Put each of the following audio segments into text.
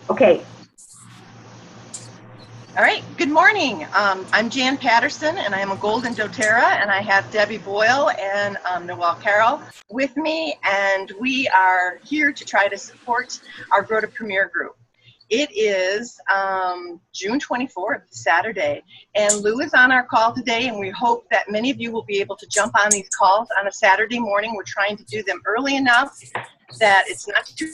Okay. All right, good morning. I'm Jan Patterson, and I am a Golden doTERRA, and I have Debbie Boyle and Noelle Carroll with me, and we are here to try to support our Grow to Premier group. It is June 24th, Saturday, and Lou is on our call today, and we hope that many of you will be able to jump on these calls on a Saturday morning. We're trying to do them early enough that it's not too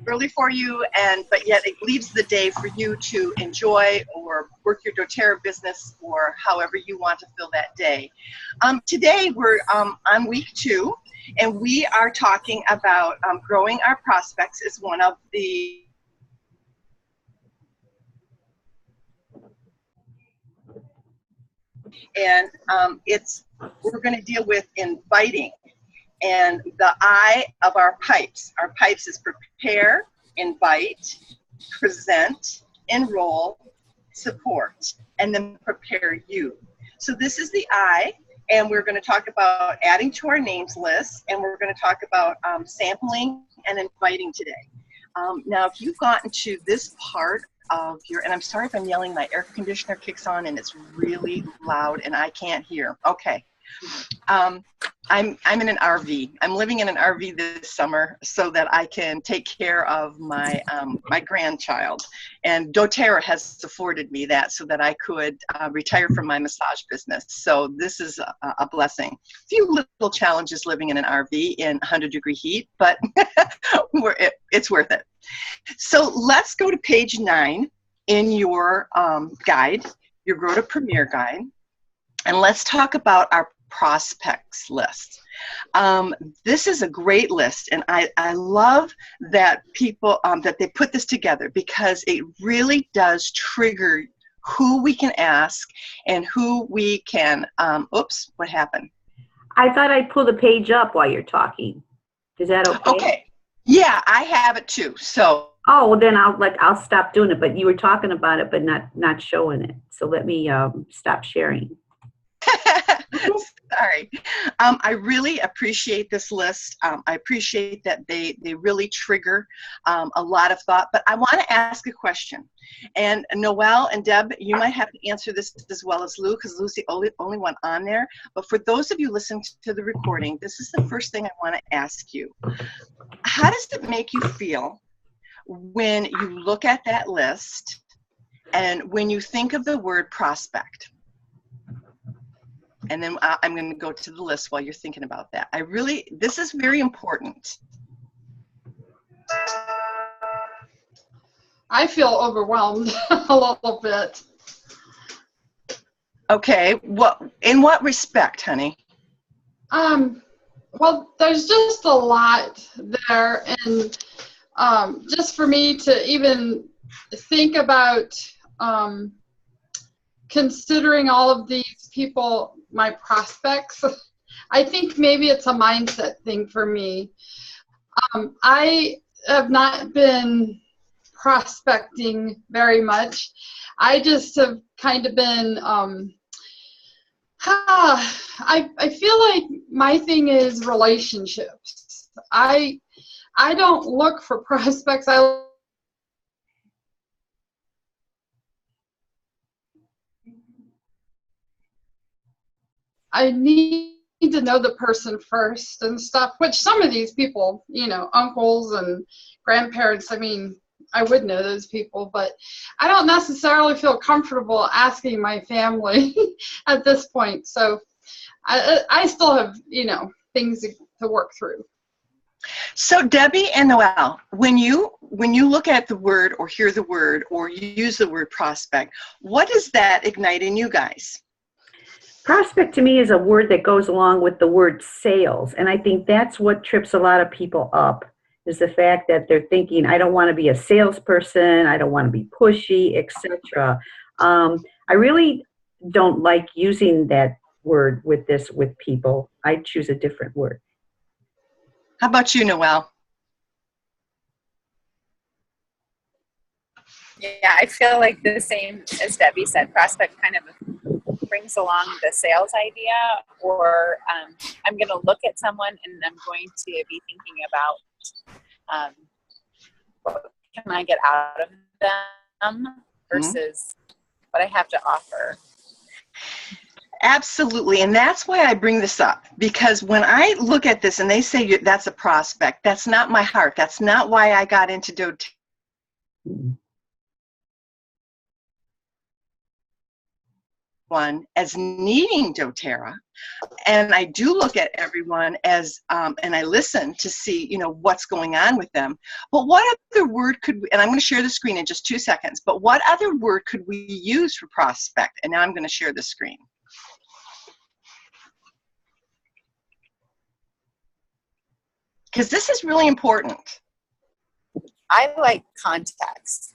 early for you, but yet it leaves the day for you to enjoy or work your doTERRA business or however you want to fill that day. Today we're on week 2, and we are talking about growing our prospects as one of the we're going to deal with inviting. And the I of our pipes is prepare, invite, present, enroll, support, and then prepare you. So this is the I, and we're going to talk about adding to our names list, and we're going to talk about sampling and inviting today. Now, if you've gotten to this part of your, and I'm sorry if I'm yelling, my air conditioner kicks on and it's really loud and I can't hear. Okay. I'm in an RV. I'm living in an RV this summer so that I can take care of my my grandchild. And doTERRA has afforded me that so that I could retire from my massage business. So this is a blessing. A few little challenges living in an RV in 100-degree heat, but it's worth it. So let's go to page 9 in your guide, your Grow to Premier guide, and let's talk about our prospects list. This is a great list, and I love that people that they put this together because it really does trigger who we can ask and who we can oops, what happened? I thought I'd pull the page up while you're talking. Is that okay? Okay. Yeah, I have it too. So well, then I'll stop doing it, but you were talking about it but not showing it. So let me stop sharing. Sorry. I really appreciate this list. I appreciate that they really trigger a lot of thought, but I want to ask a question. And Noelle and Deb, you might have to answer this as well as Lou, because Lou's the only one on there. But for those of you listening to the recording, this is the first thing I want to ask you. How does it make you feel when you look at that list and when you think of the word prospect? And then I'm going to go to the list while you're thinking about that. This is very important. I feel overwhelmed a little bit. Okay, in what respect, honey? Well, there's just a lot there, and just for me to even think about considering all of these people, my prospects, I think maybe it's a mindset thing for me. I have not been prospecting very much. I just have kind of been, I feel like my thing is relationships. I don't look for prospects. I need to know the person first and stuff, which some of these people, uncles and grandparents, I mean, I would know those people, but I don't necessarily feel comfortable asking my family at this point. So I still have, things to work through. So Debbie and Noelle, when you look at the word or hear the word or you use the word prospect, what does that ignite in you guys? Prospect to me is a word that goes along with the word sales. And I think that's what trips a lot of people up, is the fact that they're thinking, I don't want to be a salesperson, I don't want to be pushy, etc. I really don't like using that word with people. I choose a different word. How about you, Noelle? Yeah, I feel like the same as Debbie said. Prospect kind of brings along the sales idea, or I'm going to look at someone and I'm going to be thinking about can I get out of them versus what I have to offer. Absolutely. And that's why I bring this up, because when I look at this and they say that's a prospect, that's not my heart. That's not why I got into doTERRA. One as needing doTERRA, and I do look at everyone as and I listen to see, you know, what's going on with them. But what other word could we, and I'm going to share the screen in just 2 seconds, but what other word could we use for prospect? And now I'm going to share the screen. Because this is really important. I like contacts.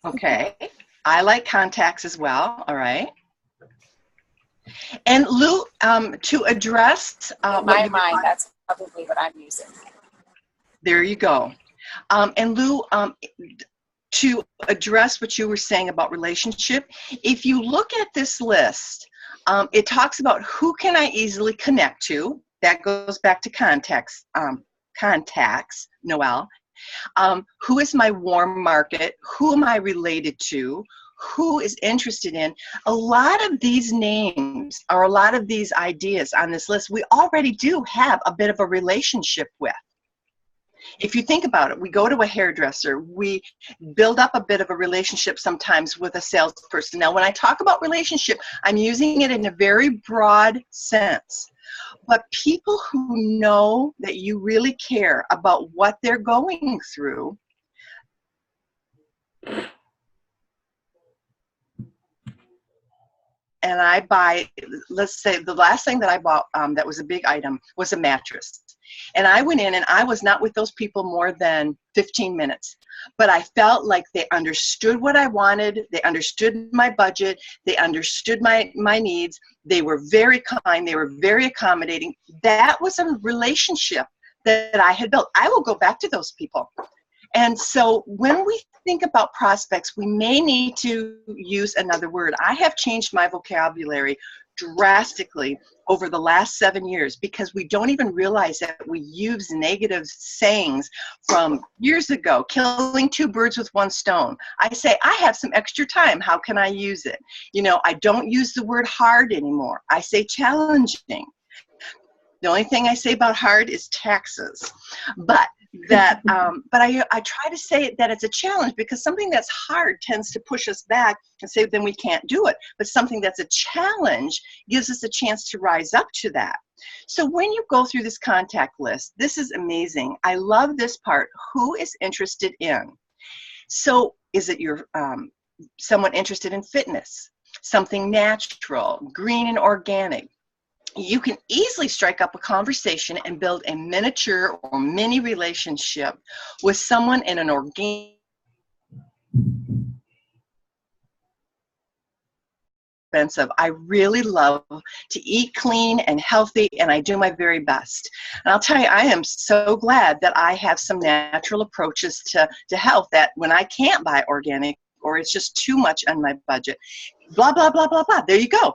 Okay, I like contacts as well. All right. And Lou, to address in my mind, that's probably what I'm using. There you go. And Lou, to address what you were saying about relationship, if you look at this list, it talks about who can I easily connect to. That goes back to contacts, Noelle. Who is my warm market? Who am I related to? Who is interested in? A lot of these names or a lot of these ideas on this list, we already do have a bit of a relationship with. If you think about it, we go to a hairdresser, we build up a bit of a relationship sometimes with a salesperson. Now, when I talk about relationship, I'm using it in a very broad sense. But people who know that you really care about what they're going through, and I buy, let's say the last thing that I bought that was a big item was a mattress. And I went in and I was not with those people more than 15 minutes. But I felt like they understood what I wanted. They understood my budget. They understood my needs. They were very kind. They were very accommodating. That was a relationship that I had built. I will go back to those people. And so when we think about prospects, we may need to use another word. I have changed my vocabulary drastically over the last 7 years because we don't even realize that we use negative sayings from years ago, killing 2 birds with 1 stone. I say, I have some extra time. How can I use it? You know, I don't use the word hard anymore. I say challenging. The only thing I say about hard is taxes. But that, but I try to say that it's a challenge because something that's hard tends to push us back and say, then we can't do it. But something that's a challenge gives us a chance to rise up to that. So when you go through this contact list, this is amazing. I love this part. Who is interested in? So is it your someone interested in fitness, something natural, green and organic? You can easily strike up a conversation and build a miniature or mini relationship with someone in an organic expensive. I really love to eat clean and healthy, and I do my very best. And I'll tell you, I am so glad that I have some natural approaches to health that when I can't buy organic or it's just too much on my budget, blah, blah, blah, blah, blah. There you go.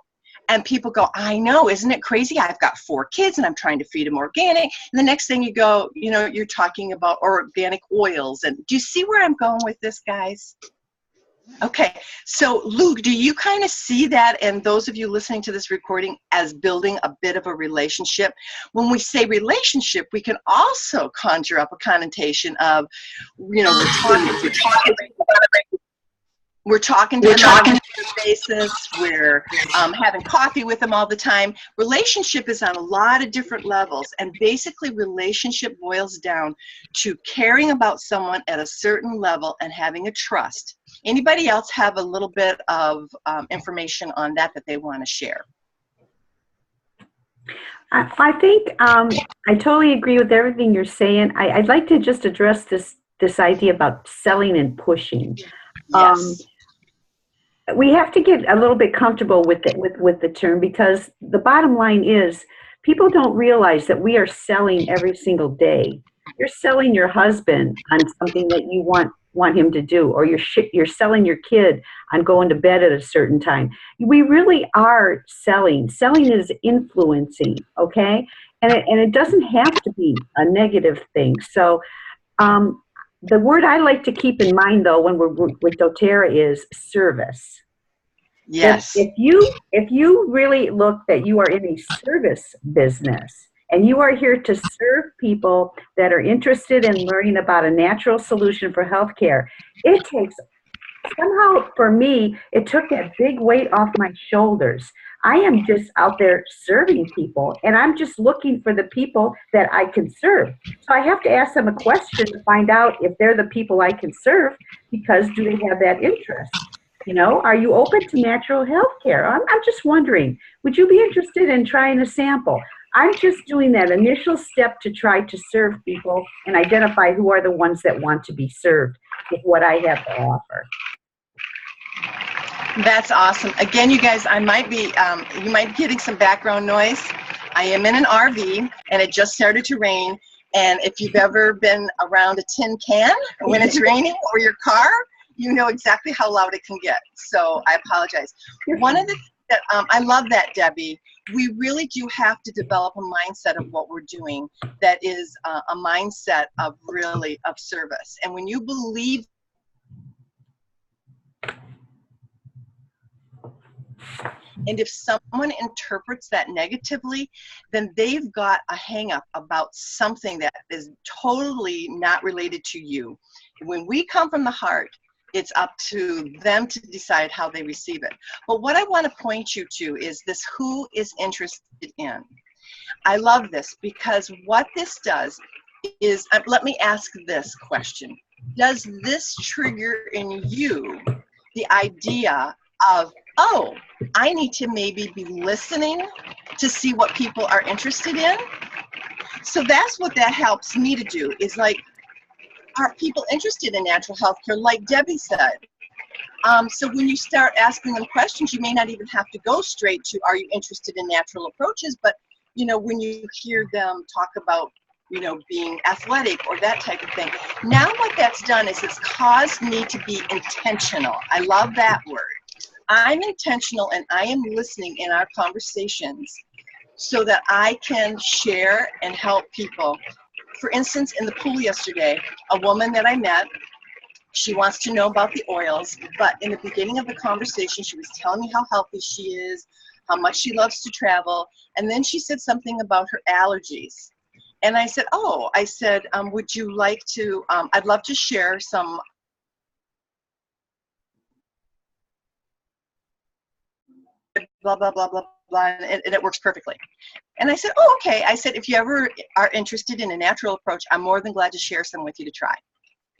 And people go, I know, isn't it crazy? I've got 4 kids and I'm trying to feed them organic. And the next thing you go, you know, you're talking about organic oils. And do you see where I'm going with this, guys? Okay, so Luke, do you kind of see that, and those of you listening to this recording, as building a bit of a relationship? When we say relationship, we can also conjure up a connotation of, you know, we're talking to them on a regular basis. We're having coffee with them all the time. Relationship is on a lot of different levels, and basically relationship boils down to caring about someone at a certain level and having a trust. Anybody else have a little bit of information on that they want to share? I think I totally agree with everything you're saying. I'd like to just address this idea about selling and pushing. Yes. We have to get a little bit comfortable with it, with the term, because the bottom line is people don't realize that we are selling every single day. You're selling your husband on something that you want him to do, or you're selling your kid on going to bed at a certain time. We really are selling. Selling is influencing, okay? And it doesn't have to be a negative thing. So the word I like to keep in mind, though, when we're with doTERRA is service. Yes. If you really look that you are in a service business and you are here to serve people that are interested in learning about a natural solution for healthcare, it takes, somehow for me, it took that big weight off my shoulders. I am just out there serving people, and I'm just looking for the people that I can serve. So I have to ask them a question to find out if they're the people I can serve, because do they have that interest? You know, are you open to natural health care? I'm just wondering, would you be interested in trying a sample? I'm just doing that initial step to try to serve people and identify who are the ones that want to be served with what I have to offer. That's awesome. Again, you guys, I might be, you might be getting some background noise. I am in an RV, and it just started to rain. And if you've ever been around a tin can when it's raining, or your car, you know exactly how loud it can get. So I apologize. One of the that I love that, Debbie. We really do have to develop a mindset of what we're doing that is a mindset of really of service. And when you believe, and if someone interprets that negatively, then they've got a hang up about something that is totally not related to you. When we come from the heart, it's up to them to decide how they receive it. But what I want to point you to is this: who is interested in. I love this, because what this does is, let me ask this question. Does this trigger in you the idea of, oh, I need to maybe be listening to see what people are interested in? So that's what that helps me to do, is like, are people interested in natural health care, like Debbie said? So when you start asking them questions, you may not even have to go straight to, are you interested in natural approaches? But, you know, when you hear them talk about, you know, being athletic or that type of thing, now what that's done is it's caused me to be intentional. I love that word. I'm intentional, and I am listening in our conversations so that I can share and help people. For instance, in the pool yesterday, a woman that I met, she wants to know about the oils, but in the beginning of the conversation, she was telling me how healthy she is, how much she loves to travel, and then she said something about her allergies. And I said, oh, I said, would you like to, I'd love to share some blah, blah, blah, blah, blah, and it works perfectly. And I said, oh, okay. I said, if you ever are interested in a natural approach, I'm more than glad to share some with you to try.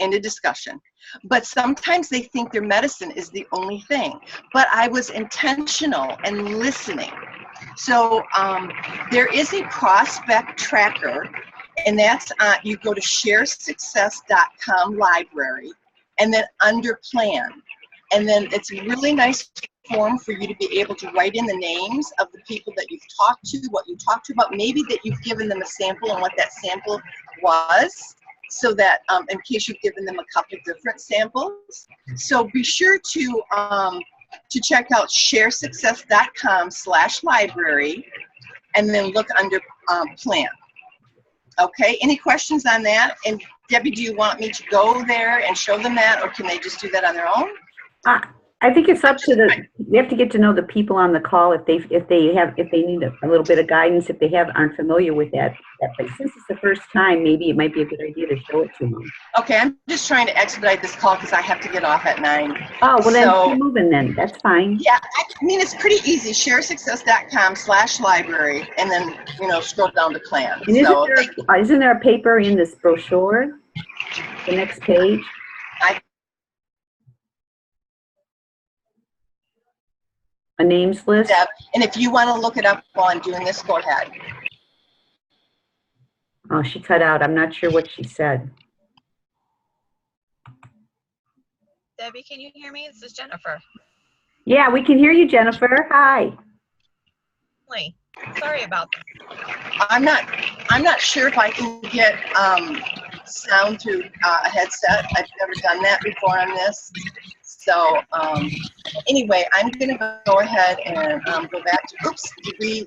End of discussion. But sometimes they think their medicine is the only thing. But I was intentional and listening. So there is a prospect tracker, and that's you go to sharesuccess.com library, and then under plan. And then it's a really nice form for you to be able to write in the names of the people that you've talked to, what you talked to about, maybe that you've given them a sample and what that sample was, so that in case you've given them a couple different samples. So be sure to check out sharesuccess.com/library, and then look under plan. Okay, any questions on that? And Debbie, do you want me to go there and show them that, or can they just do that on their own? I think it's up to you have to get to know the people on the call if they need a little bit of guidance, if they aren't familiar with that. But since it's the first time, maybe it might be a good idea to show it to them. Okay, I'm just trying to expedite this call because I have to get off at 9. Oh, well then keep moving then. That's fine. Yeah, I mean, it's pretty easy. Sharesuccess.com/library, and then, you know, scroll down to plan. And isn't there a paper in this brochure? The next page? A names list? Deb, and if you want to look it up while I'm doing this, go ahead. Oh, she cut out. I'm not sure what she said. Debbie, can you hear me? This is Jennifer. Yeah, we can hear you, Jennifer. Hi. Sorry about that. I'm not sure if I can get sound through a headset. I've never done that before on this. So anyway, I'm going to go ahead and go back to, oops,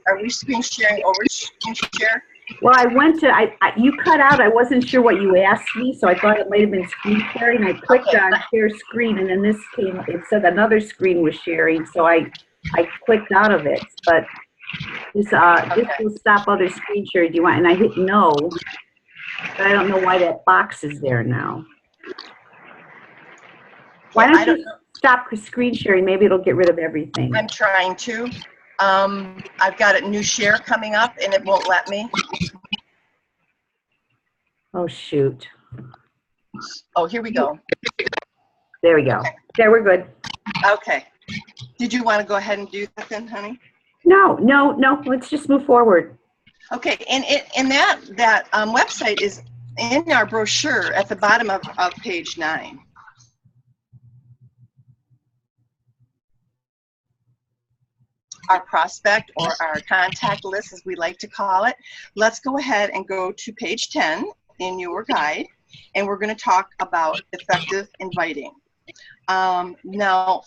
are we screen sharing over screen share? Well, I went to, you cut out, I wasn't sure what you asked me, so I thought it might have been screen sharing. I clicked Okay. on share screen and then this came, it said another screen was sharing, so I clicked out of it, but this will stop other screen sharing. Do you want, and I hit no, but I don't know why that box is there now. Why I don't don't you know. stop screen sharing? Maybe it'll get rid of everything. I'm trying to. I've got a new share coming up and it won't let me. Oh, shoot. Oh, here we go. There we go. Yeah, we're good. Okay. Did you want to go ahead and do that then, honey? No, let's just move forward. Okay, and that website is in our brochure at the bottom of page 9. Our prospect or our contact list, as we like to call it. Let's go ahead and go to page 10 in your guide, and we're going to talk about effective inviting. Now,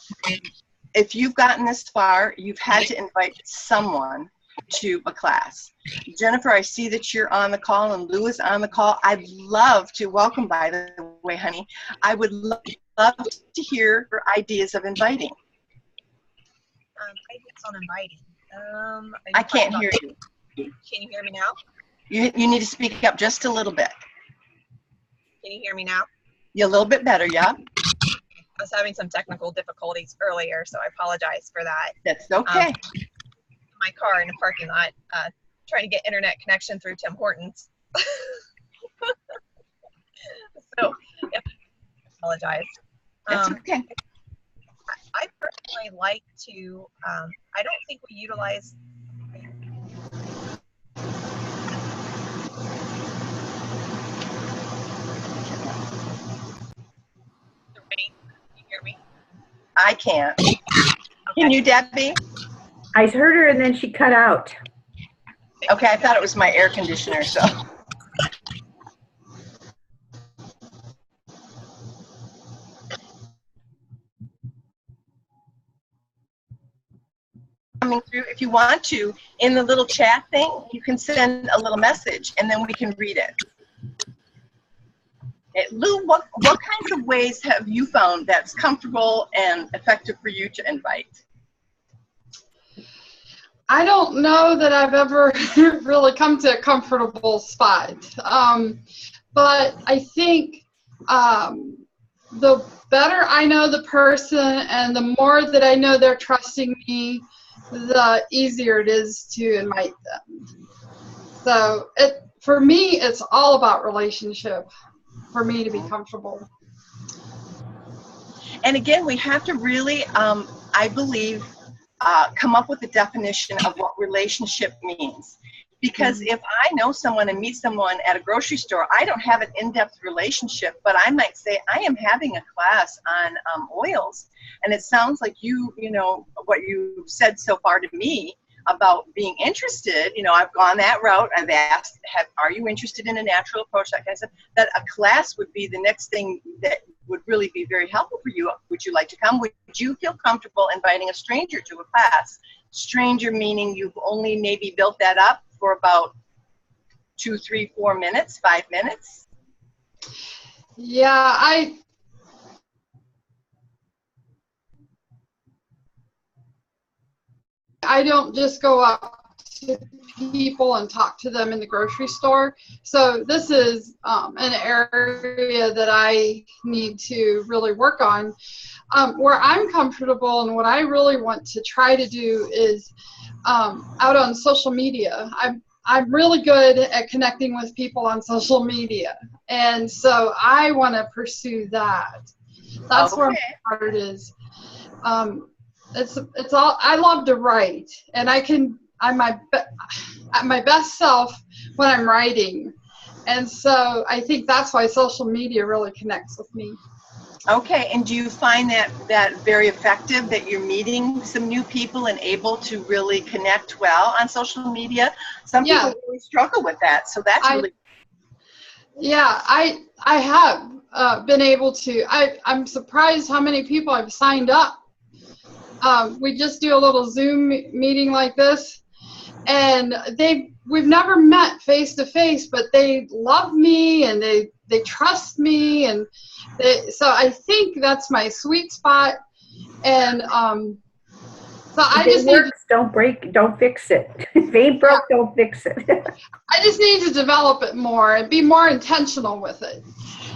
if you've gotten this far, you've had to invite someone to a class. Jennifer, I see that you're on the call and Lou is on the call. I'd love to welcome, by the way, honey. I would love to hear your ideas of inviting. Ideas on inviting. I can't hear you. Can you hear me now? You need to speak up just a little bit. Can you hear me now? You're a little bit better, yeah? I was having some technical difficulties earlier, so I apologize for that. That's okay. My car in the parking lot, trying to get internet connection through Tim Hortons. So, yeah, I apologize. That's okay. I personally like to, I don't think we utilize the rain. Can you hear me? I can't. Can you, Debbie? I heard her and then she cut out. Okay, I thought it was my air conditioner, so. Coming through, if you want to, in the little chat thing, you can send a little message and then we can read it. Lou, what kinds of ways have you found that's comfortable and effective for you to invite? I don't know that I've ever really come to a comfortable spot. But I think the better I know the person and the more that I know they're trusting me, the easier it is to invite them. So for me, it's all about relationship for me to be comfortable. And again, we have to really, I believe, come up with a definition of what relationship means. Because if I know someone and meet someone at a grocery store, I don't have an in-depth relationship, but I might say, I am having a class on oils. And it sounds like you know, what you said so far to me about being interested, you know, I've gone that route. I've asked, are you interested in a natural approach, that kind of stuff. That a class would be the next thing that would really be very helpful for you. Would you like to come? Would you feel comfortable inviting a stranger to a class? Stranger meaning you've only maybe built that up for about 2, 3, 4 minutes, 5 minutes? Yeah, I don't just go up to people and talk to them in the grocery store. So this is an area that I need to really work on. Where I'm comfortable and what I really want to try to do is out on social media. I'm really good at connecting with people on social media, and so I want to pursue that. That's where my heart is. It's all. I love to write, and I'm at my best self when I'm writing, and so I think that's why social media really connects with me. Okay, and do you find that very effective, that you're meeting some new people and able to really connect well on social media? Some people really struggle with that, so that's really. Yeah, I have been able to. I'm surprised how many people I've signed up. We just do a little Zoom meeting like this, and we've never met face to face, but they love me and they trust me, and so I think that's my sweet spot. And so I just need to, don't break, don't fix it. If it ain't broke, don't fix it. I just need to develop it more and be more intentional with it.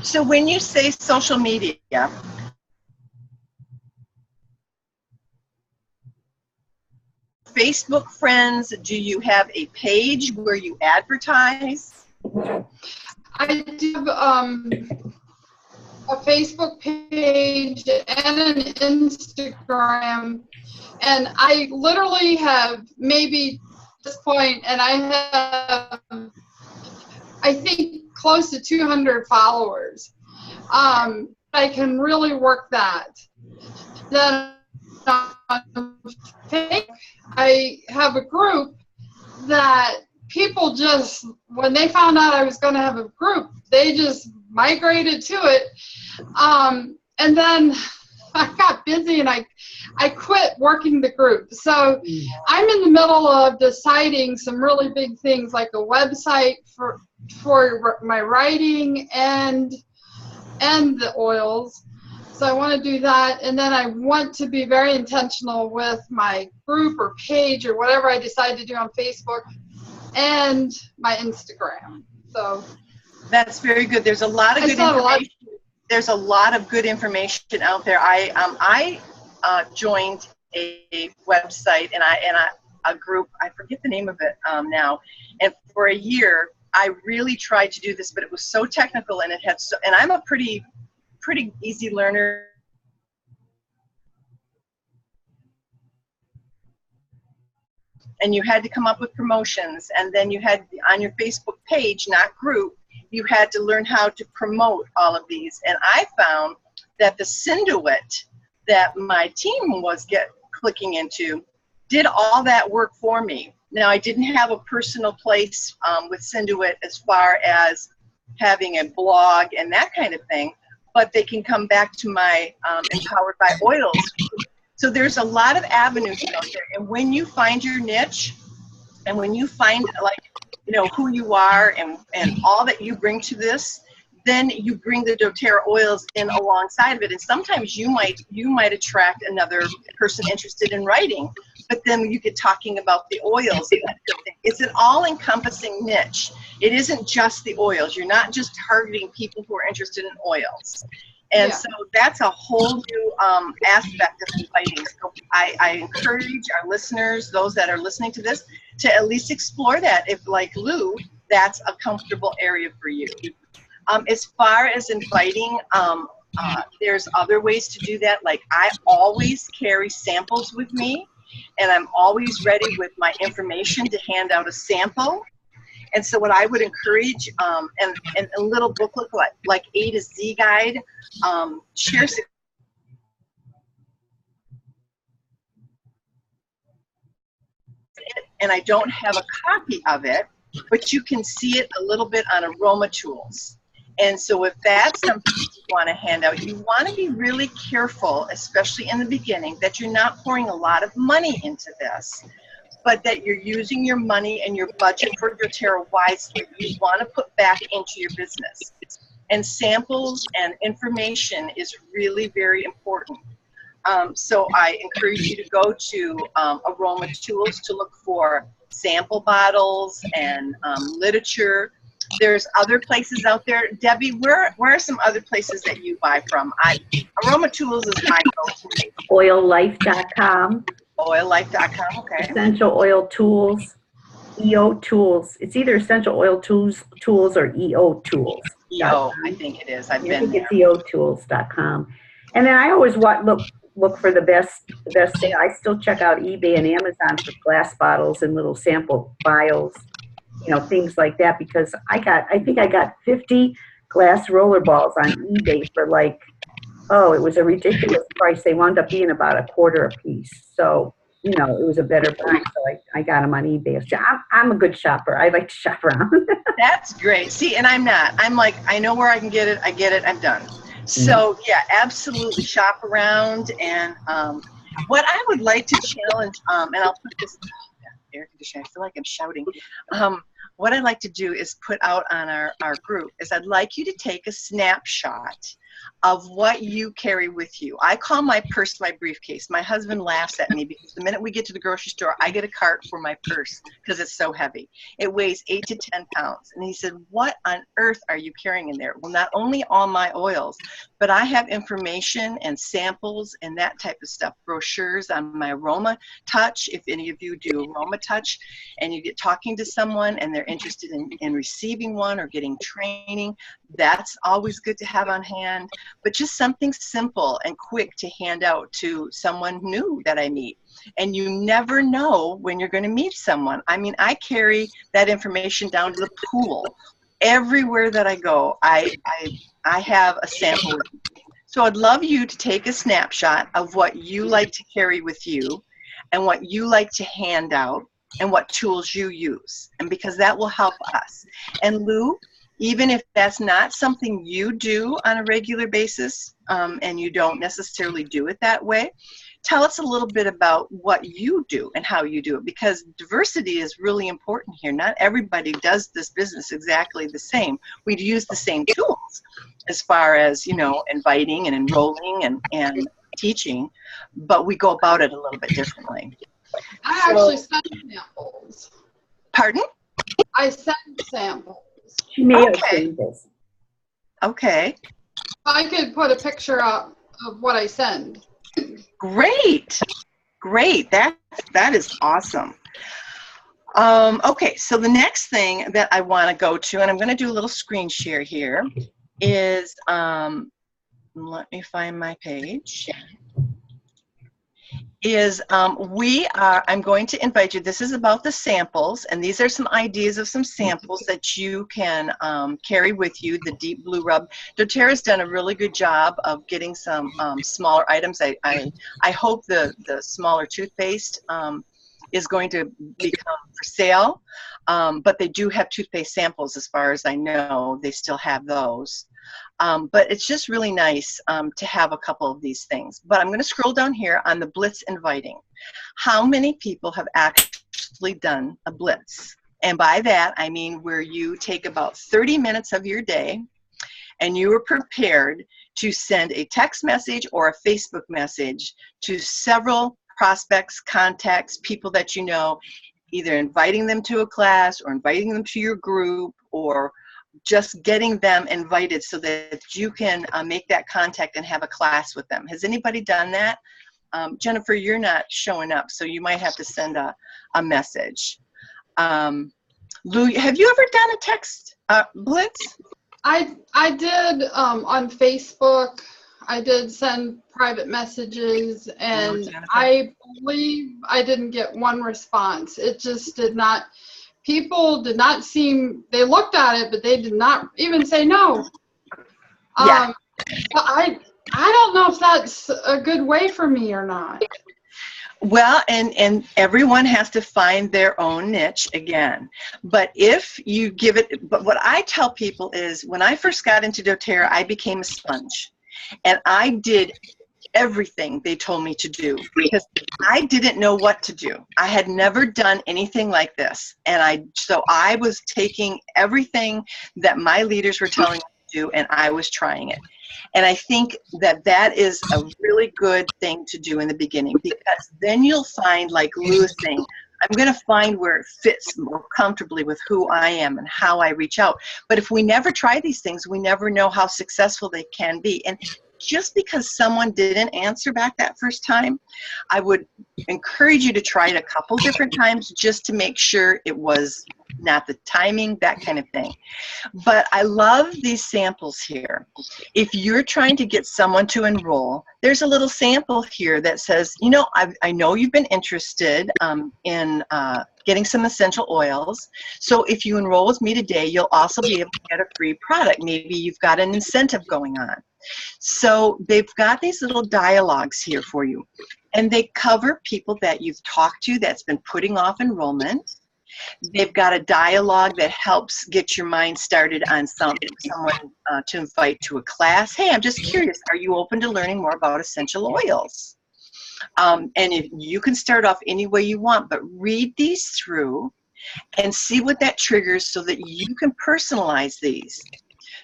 So when you say social media, Facebook friends, do you have a page where you advertise? I do a Facebook page and an Instagram, and I literally have maybe at this point, and I have, I think, close to 200 followers. I can really work that. Then on Facebook, I have a group that people just, when they found out I was going to have a group, they just migrated to it. And then I got busy and I quit working the group. So I'm in the middle of deciding some really big things, like a website for my writing and the oils. So I want to do that, and then I want to be very intentional with my group or page or whatever I decide to do on Facebook and my Instagram. So that's very good. There's a lot of good information. There's a lot of good information out there. I joined a website and a group. I forget the name of it now. And for a year, I really tried to do this, but it was so technical, and it had so. And I'm a pretty easy learner. And you had to come up with promotions, and then you had on your Facebook page, not group, you had to learn how to promote all of these. And I found that the Synduit that my team was clicking into did all that work for me. Now, I didn't have a personal place with Synduit as far as having a blog and that kind of thing, but they can come back to my Empowered by Oils. So there's a lot of avenues out there. And when you find your niche, and when you find, like, you know, who you are and all that you bring to this, then you bring the doTERRA oils in alongside of it. And sometimes you might attract another person interested in writing, but then you get talking about the oils. It's an all-encompassing niche. It isn't just the oils. You're not just targeting people who are interested in oils. And so that's a whole new aspect of inviting. So I encourage our listeners, those that are listening to this, to at least explore that if, like Lou, that's a comfortable area for you. As far as inviting, there's other ways to do that. Like, I always carry samples with me, and I'm always ready with my information to hand out a sample. And so what I would encourage, and a little booklet like A to Z guide, share. And I don't have a copy of it, but you can see it a little bit on Aroma Tools. And so if that's something you want to hand out, you want to be really careful, especially in the beginning, that you're not pouring a lot of money into this, but that you're using your money and your budget for doTERRA wisely. You want to put back into your business. And samples and information is really very important. So I encourage you to go to Aroma Tools to look for sample bottles and literature. There's other places out there. Debbie, where are some other places that you buy from? Aroma Tools is my go-to. Oillife.com. Oillife.com, okay. Essential Oil Tools. EO Tools. It's either Essential Oil Tools or EO Tools. EO, I think it is. I've been there. It's EOTools.com. And then I always look for the best sale. I still check out eBay and Amazon for glass bottles and little sample vials, you know, things like that, because I think I got 50 glass roller balls on eBay for like, it was a ridiculous price. They wound up being about $0.25 a piece. So, you know, it was a better price. So I got them on eBay. So I'm a good shopper. I like to shop around. That's great. See, and I'm not. I'm like, I know where I can get it. I get it. I'm done. So yeah, absolutely shop around. And what I would like to challenge, and I'll put this air conditioning. I feel like I'm shouting. What I'd like to do is put out on our group is I'd like you to take a snapshot of what you carry with you. I call my purse my briefcase. My husband laughs at me because the minute we get to the grocery store, I get a cart for my purse because it's so heavy. It weighs 8 to 10 pounds. And he said, what on earth are you carrying in there? Well, not only all my oils, but I have information and samples and that type of stuff, brochures on my Aroma Touch. If any of you do Aroma Touch and you get talking to someone and they're interested in receiving one or getting training, that's always good to have on hand. But just something simple and quick to hand out to someone new that I meet. And you never know when you're going to meet someone. I mean, I carry that information down to the pool. Everywhere that I go, I have a sample. So I'd love you to take a snapshot of what you like to carry with you and what you like to hand out and what tools you use. And because that will help us. And Lou, even if that's not something you do on a regular basis and you don't necessarily do it that way, tell us a little bit about what you do and how you do it, because diversity is really important here. Not everybody does this business exactly the same. We use the same tools as far as, you know, inviting and enrolling and teaching, but we go about it a little bit differently. I actually send samples. Pardon? I send samples. She may have Okay. seen this. Okay. I could put a picture up of what I send. Great. Great. That is awesome. Okay, so the next thing that I want to go to, and I'm going to do a little screen share here, is, let me find my page, is I'm going to invite you, this is about the samples, and these are some ideas of some samples that you can carry with you, the Deep Blue Rub. doTERRA's done a really good job of getting some smaller items. I hope the smaller toothpaste is going to become for sale, but they do have toothpaste samples as far as I know. They still have those. But it's just really nice to have a couple of these things. But I'm going to scroll down here on the Blitz inviting. How many people have actually done a Blitz? And by that, I mean where you take about 30 minutes of your day and you are prepared to send a text message or a Facebook message to several prospects, contacts, people that you know, either inviting them to a class or inviting them to your group or just getting them invited so that you can make that contact and have a class with them. Has anybody done that? Jennifer, you're not showing up, so you might have to send a message. Lou, have you ever done a text blitz? I did on Facebook. I did send private messages, and I believe I didn't get one response. It just did not. People did not seem, they looked at it, but they did not even say no. Yeah. But I don't know if that's a good way for me or not. Well, and everyone has to find their own niche again. But if you give it, but what I tell people is when I first got into doTERRA, I became a sponge. And I did everything they told me to do because I didn't know what to do. I had never done anything like this. And so I was taking everything that my leaders were telling me to do and I was trying it. And I think that that is a really good thing to do in the beginning because then you'll find, like Lou is saying, I'm going to find where it fits more comfortably with who I am and how I reach out. But if we never try these things, we never know how successful they can be. And just because someone didn't answer back that first time, I would encourage you to try it a couple different times just to make sure it was not the timing, that kind of thing. But I love these samples here. If you're trying to get someone to enroll, there's a little sample here that says, you know, I know you've been interested in getting some essential oils. So if you enroll with me today, you'll also be able to get a free product. Maybe you've got an incentive going on. So they've got these little dialogues here for you. And they cover people that you've talked to that's been putting off enrollment. They've got a dialogue that helps get your mind started on someone to invite to a class. Hey, I'm just curious, are you open to learning more about essential oils? And if you can start off any way you want, but read these through and see what that triggers so that you can personalize these.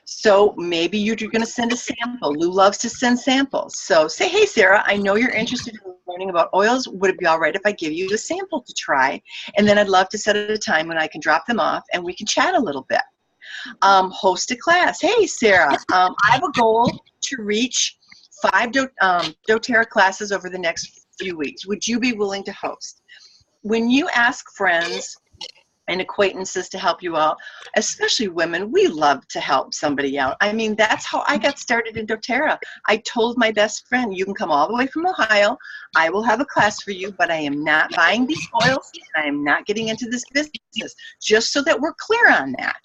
So maybe you're going to send a sample. Lou loves to send samples. So say, hey, Sarah, I know you're interested in learning about oils. Would it be all right if I give you a sample to try? And then I'd love to set a time when I can drop them off and we can chat a little bit. Host a class. Hey, Sarah, I have a goal to reach 5 doTERRA classes over the next few weeks. Would you be willing to host? When you ask friends and acquaintances to help you out, especially women, we love to help somebody out. I mean, that's how I got started in doTERRA. I told my best friend, you can come all the way from Ohio. I will have a class for you, but I am not buying these oils and I am not getting into this business, just so that we're clear on that.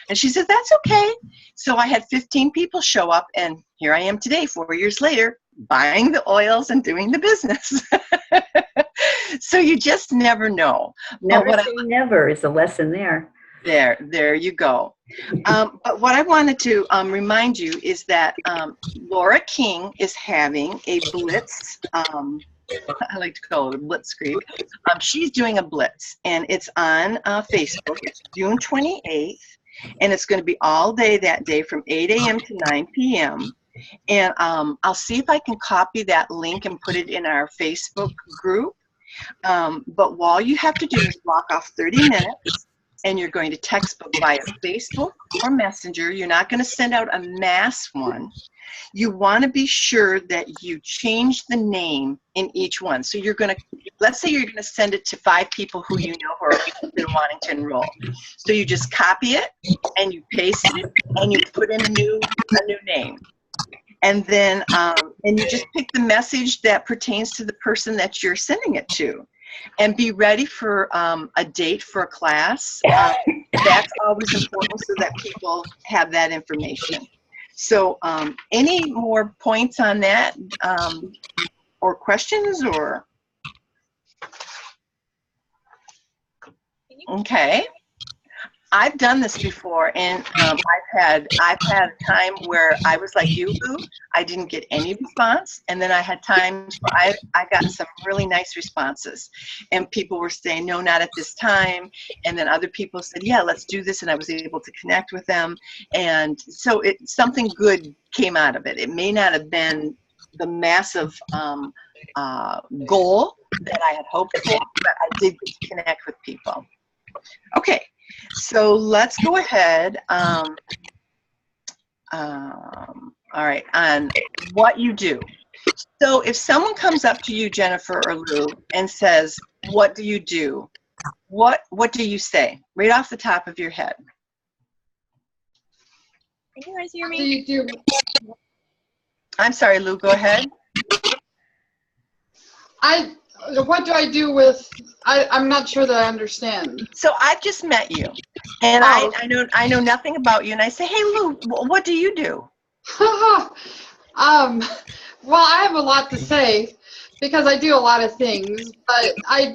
And she said, that's okay. So I had 15 people show up, and here I am today, 4 years later, buying the oils and doing the business. So you just never know. Never say never is a lesson there. There you go. But what I wanted to remind you is that Laura King is having a blitz. I like to call it a blitzkrieg. She's doing a blitz, and it's on Facebook. It's June 28th, and it's going to be all day that day from 8 a.m. to 9 p.m. And I'll see if I can copy that link and put it in our Facebook group. But all you have to do is block off 30 minutes, and you're going to text via Facebook or Messenger. You're not going to send out a mass one. You want to be sure that you change the name in each one. So you're going to, let's say you're going to send it to 5 people who you know who are interested in wanting to enroll. So you just copy it and you paste it and you put in a new name. And then, and you just pick the message that pertains to the person that you're sending it to. And be ready for a date for a class. That's always important so that people have that information. So any more points on that or questions or? Okay. I've done this before, and I've had a time where I was like you, Lou. I didn't get any response, and then I had times where I got some really nice responses, and people were saying no, not at this time, and then other people said yeah, let's do this, and I was able to connect with them, and so something good came out of it. It may not have been the massive goal that I had hoped for, but I did get to connect with people. Okay. So let's go ahead. All right, on what you do. So if someone comes up to you, Jennifer or Lou, and says, what do you do? What do you say? Right off the top of your head. Can you guys hear What do me? you do? I'm sorry, Lou, go ahead. What do I do with, I'm not sure that I understand. So I've just met you, and Oh. I know nothing about you, and I say, hey, Lou, what do you do? Well, I have a lot to say because I do a lot of things, but I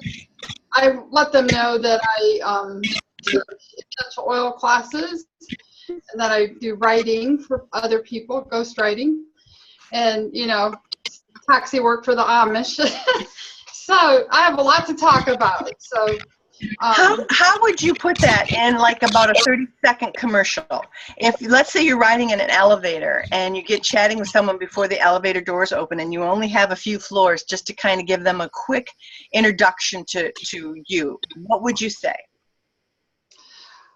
let them know that I teach essential oil classes and that I do writing for other people, ghost writing, and, taxi work for the Amish. So I have a lot to talk about. So how would you put that in like about a 30-second commercial? If let's say you're riding in an elevator and you get chatting with someone before the elevator doors open and you only have a few floors just to kind of give them a quick introduction to you, what would you say?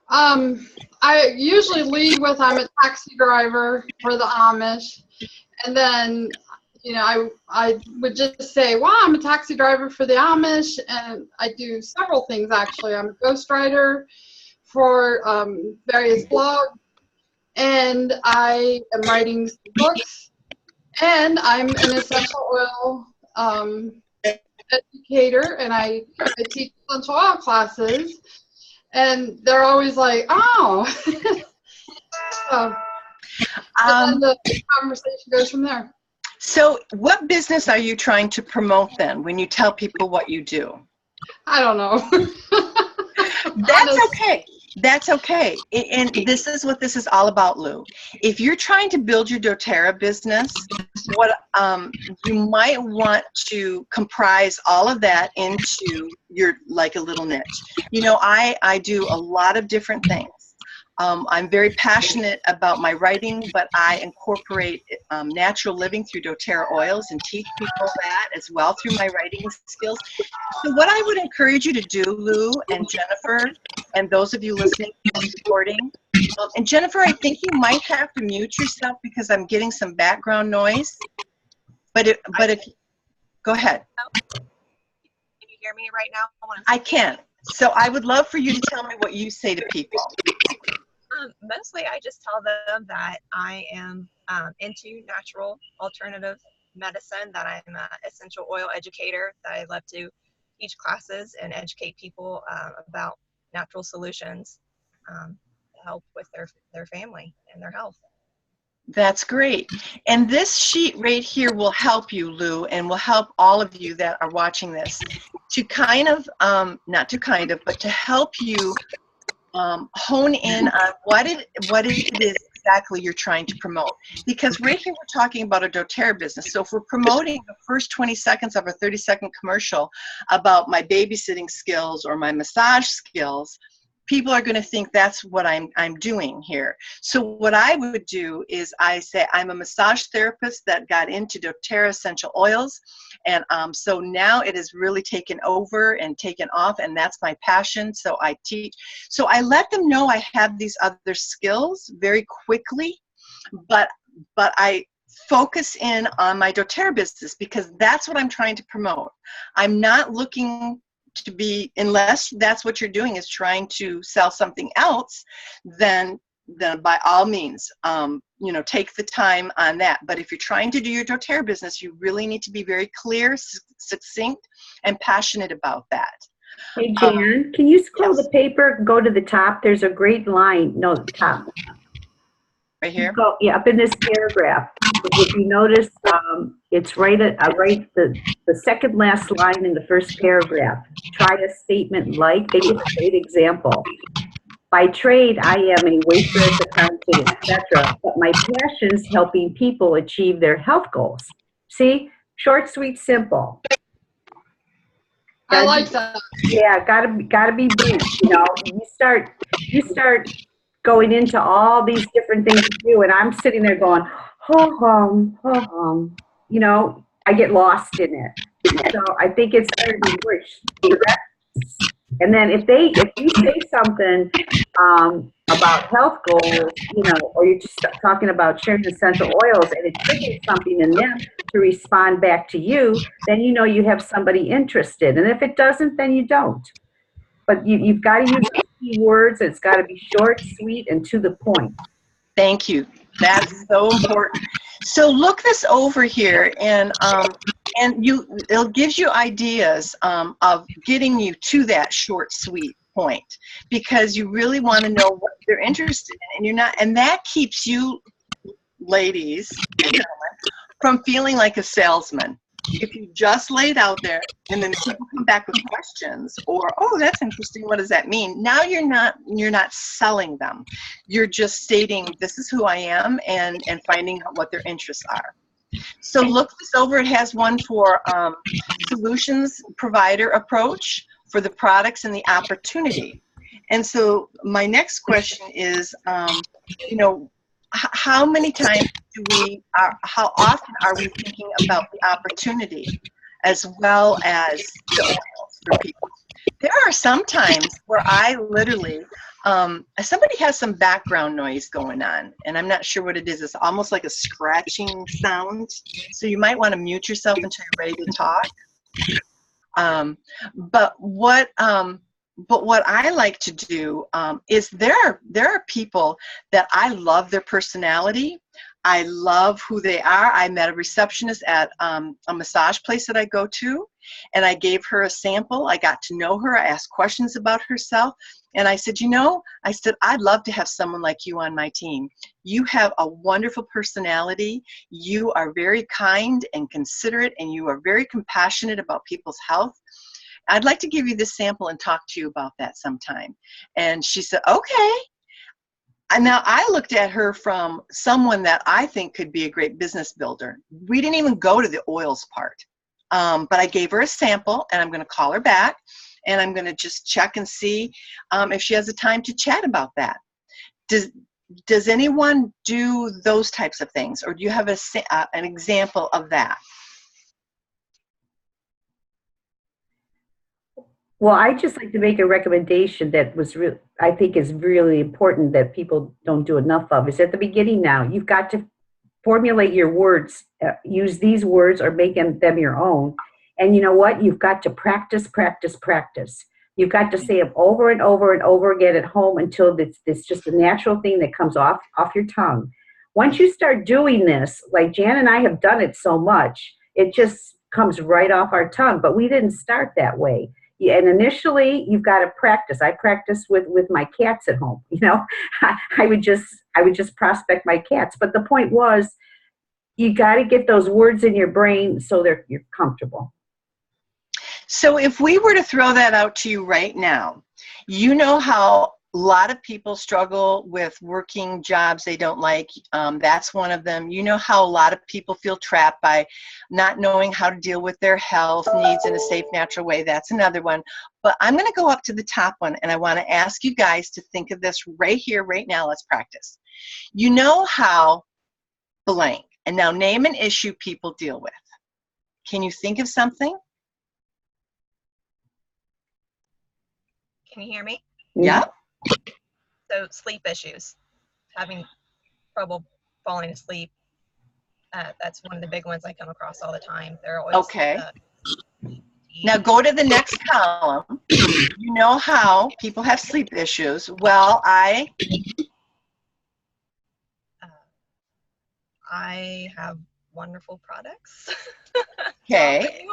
I usually lead with I'm a taxi driver for the Amish, and then I would just say, well, I'm a taxi driver for the Amish, and I do several things, actually. I'm a ghostwriter for various blogs, and I am writing books, and I'm an essential oil educator, and I teach essential oil classes, and they're always like, oh. So, and then the conversation goes from there. So what business are you trying to promote then when you tell people what you do? I don't know. That's okay. That's okay. And this is what this is all about, Lou. If you're trying to build your doTERRA business, what you might want to comprise all of that into your, like, a little niche. You know, I do a lot of different things. I'm very passionate about my writing, but I incorporate natural living through doTERRA oils and teach people that as well through my writing skills. So what I would encourage you to do, Lou and Jennifer, and those of you listening and supporting, and Jennifer, I think you might have to mute yourself because I'm getting some background noise. But if go ahead. Can you hear me right now? I can. So I would love for you to tell me what you say to people. Mostly I just tell them that I am into natural alternative medicine, that I'm an essential oil educator, that I love to teach classes and educate people about natural solutions to help with their family and their health. That's great. And this sheet right here will help you, Lou, and will help all of you that are watching this to kind of, but to help you hone in on what it is exactly you're trying to promote. Because right here we're talking about a doTERRA business. So if we're promoting the first 20 seconds of a 30-second commercial about my babysitting skills or my massage skills, people are going to think that's what I'm doing here. So what I would do is I say I'm a massage therapist that got into doTERRA essential oils, and so now it has really taken over and taken off, and that's my passion. So I teach. So I let them know I have these other skills very quickly, but I focus in on my doTERRA business because that's what I'm trying to promote. I'm not looking to be, unless that's what you're doing is trying to sell something else, then by all means, you know, take the time on that. But if you're trying to do your doTERRA business, you really need to be very clear, succinct, and passionate about that. Hey, Jan, can you scroll yes. the paper, go to the top? There's a great line. No, the top. Right here? Go, yeah, up in this paragraph. If you notice, it's right at the second last line in the first paragraph. Try a statement like, they give a great example. By trade, I am a waitress, accountant, etc. But my passion is helping people achieve their health goals. See, short, sweet, simple. I like that. Yeah, gotta be brief. You know, you start going into all these different things to do, and I'm sitting there going, ho hum. You know, I get lost in it. So I think it's better to be direct. And then if you say something about health goals, you know, or you're just talking about sharing essential oils, and it triggers something in them to respond back to you, then you know you have somebody interested. And if it doesn't, then you don't. But you've got to use key words. It's got to be short, sweet, and to the point. Thank you. That's so important. So look this over here, and it gives you ideas of getting you to that short, sweet point, because you really want to know what they're interested in, and that keeps you, ladies and gentlemen, from feeling like a salesman. If you just lay it out there and then people come back with questions or, oh, that's interesting, what does that mean? Now you're not selling them. You're just stating this is who I am and finding out what their interests are. So look this over. It has one for solutions provider approach for the products and the opportunity. And so my next question is, you know, how many times how often are we thinking about the opportunity as well as the oils for people? There are some times where I literally, somebody has some background noise going on, and I'm not sure what it is. It's almost like a scratching sound. So you might want to mute yourself until you're ready to talk. But what I like to do is there are people that I love their personality. I love who they are. I met a receptionist at a massage place that I go to, and I gave her a sample. I got to know her. I asked questions about herself, and I said, you know, I'd love to have someone like you on my team. You have a wonderful personality. You are very kind and considerate, and you are very compassionate about people's health. I'd like to give you this sample and talk to you about that sometime. And she said, okay. And now I looked at her from someone that I think could be a great business builder. We didn't even go to the oils part. But I gave her a sample, and I'm going to call her back, and I'm going to just check and see if she has the time to chat about that. Does anyone do those types of things, or do you have an example of that? Well, I just like to make a recommendation that I think is really important that people don't do enough of. Is at the beginning now, you've got to formulate your words, use these words or make them your own. And you know what? You've got to practice, practice, practice. You've got to say them over and over and over again at home until it's just a natural thing that comes off your tongue. Once you start doing this, like Jan and I have done it so much, it just comes right off our tongue. But we didn't start that way. Yeah, and initially, you've got to practice. I practiced with my cats at home. You know, I would just prospect my cats. But the point was, you got to get those words in your brain so you're comfortable. So if we were to throw that out to you right now, you know how a lot of people struggle with working jobs they don't like. That's one of them. You know how a lot of people feel trapped by not knowing how to deal with their health needs in a safe, natural way. That's another one. But I'm going to go up to the top one, and I want to ask you guys to think of this right here, right now. Let's practice. You know how blank, and now name an issue people deal with. Can you think of something? Can you hear me? Yeah. So sleep issues, having trouble falling asleep. That's one of the big ones I come across all the time. They're always okay. Now go to the next column. You know how people have sleep issues. Well, I have wonderful products. Okay.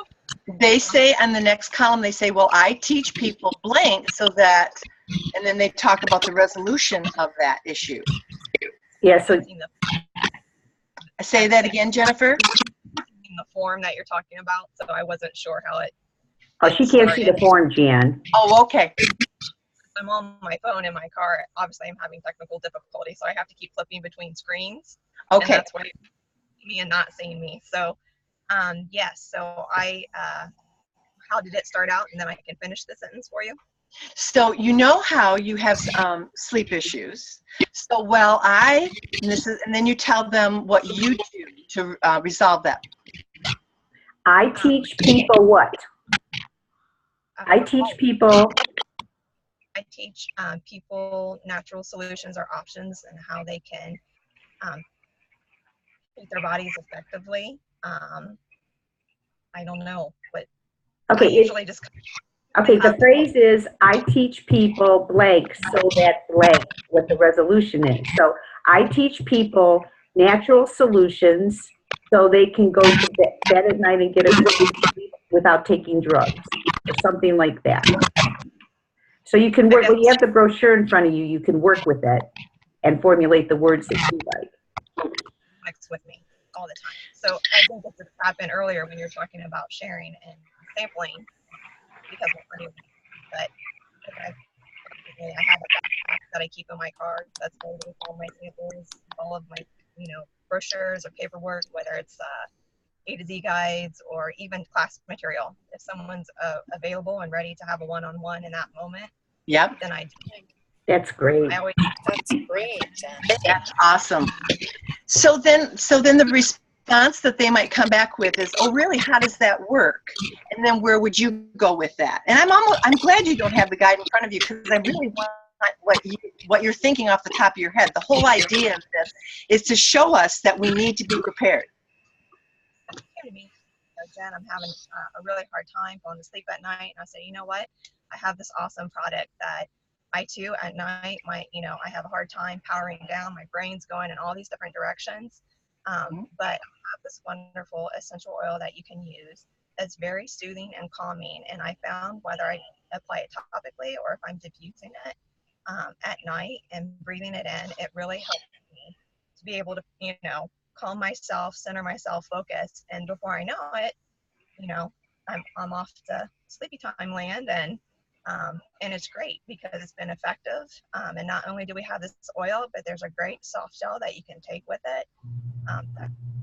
They say on the next column, they say, well, I teach people blank so that, and then they talk about the resolution of that issue. Yeah, so Say that again, Jennifer. In the form that you're talking about, so I wasn't sure how it. Oh, she can't see the form, Jan. Oh, okay. I'm on my phone in my car. Obviously, I'm having technical difficulty, so I have to keep flipping between screens. Okay. And that's why you're seeing me and not seeing me. So, yes. So how did it start out? And then I can finish the sentence for you. So you know how you have sleep issues. So and then you tell them what you do to resolve that. I teach people what? I teach people people natural solutions or options and how they can treat their bodies effectively. I don't know, but okay, I usually just. Okay, the phrase is, I teach people blank so that blank, what the resolution is. So I teach people natural solutions so they can go to bed at night and get a good sleep without taking drugs, or something like that. So you can work, when you have the brochure in front of you, you can work with that and formulate the words that you like. Mix with me all the time. So I think this happened earlier when you're talking about sharing and sampling. Because but I have a backpack that I keep in my car that's loaded with all my samples, all of my, brochures or paperwork, whether it's A to Z guides or even class material. If someone's available and ready to have a one-on-one in that moment, yep, then I do. That's great. That's great, Jen. That's awesome. So then the response that they might come back with is, oh, really? How does that work? And then where would you go with that? And I'm glad you don't have the guide in front of you, because I really want what you're thinking off the top of your head. The whole idea of this is to show us that we need to be prepared. Jen, I'm having a really hard time falling asleep at night, and I said, you know what? I have this awesome product that I too at night, I have a hard time powering down. My brain's going in all these different directions. But I have this wonderful essential oil that you can use that's very soothing and calming. And I found whether I apply it topically or if I'm diffusing it at night and breathing it in, it really helps me to be able to, calm myself, center myself, focus. And before I know it, I'm off to Sleepy Time land, and it's great because it's been effective. And not only do we have this oil, but there's a great soft gel that you can take with it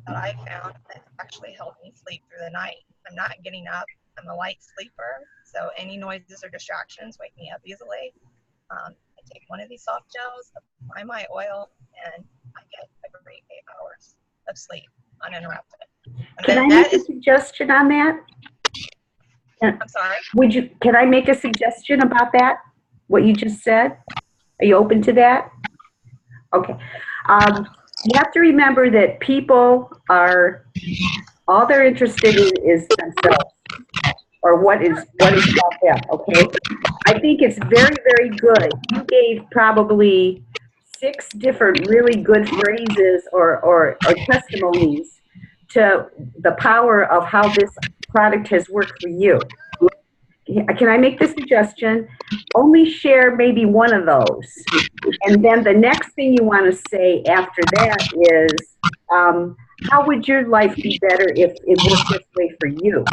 that I found that actually helped me sleep through the night. I'm not getting up. I'm a light sleeper, so any noises or distractions wake me up easily. I take one of these soft gels, apply my oil, and I get a great 8 hours of sleep uninterrupted. And Can I make a suggestion on that? I'm sorry? Can I make a suggestion about that? What you just said? Are you open to that? Okay. You have to remember that people are, all they're interested in is themselves, or what is about them, okay? I think it's very, very good. You gave probably 6 different really good phrases or testimonies to the power of how this product has worked for you. Can I make the suggestion? Only share maybe one of those. And then the next thing you want to say after that is, how would your life be better if it worked this way for you?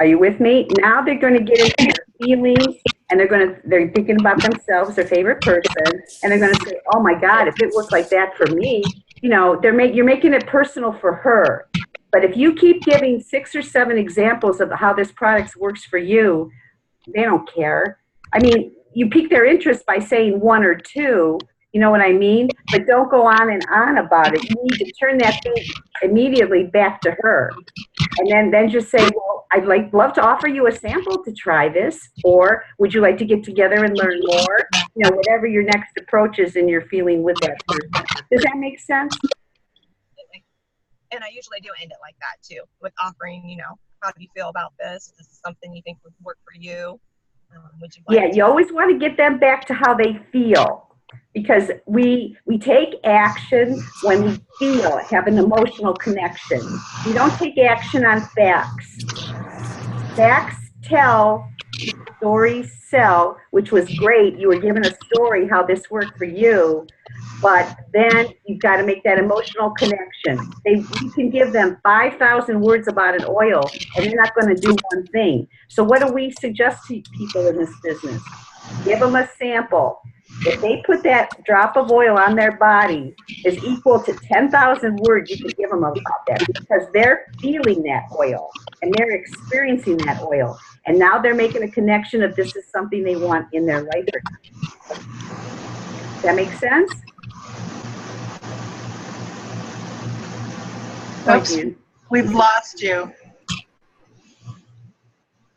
Are you with me? Now they're going to get into their feelings, and they're thinking about themselves, their favorite person, and they're going to say, oh my God, if it worked like that for me, you know, you're making it personal for her. But if you keep giving 6 or 7 examples of how this product works for you, they don't care. I mean, you pique their interest by saying 1 or 2, you know what I mean? But don't go on and on about it. You need to turn that thing immediately back to her. And then just say, well, I'd love to offer you a sample to try this, or would you like to get together and learn more? You know, whatever your next approach is in your feeling with that person. Does that make sense? And I usually do end it like that too, with offering, you know, how do you feel about this? Is this something you think would work for you? Would you like you always want to get them back to how they feel, because we take action when we feel, have an emotional connection. We don't take action on facts. Facts tell, stories sell, which was great. You were given a story how this worked for you, but then you've got to make that emotional connection. You can give them 5,000 words about an oil, and they're not going to do one thing. So what do we suggest to people in this business? Give them a sample. If they put that drop of oil on their body is equal to 10,000 words you can give them about that, because they're feeling that oil and they're experiencing that oil. And now they're making a connection of this is something they want in their life. Does that make sense? Oops, we've lost you.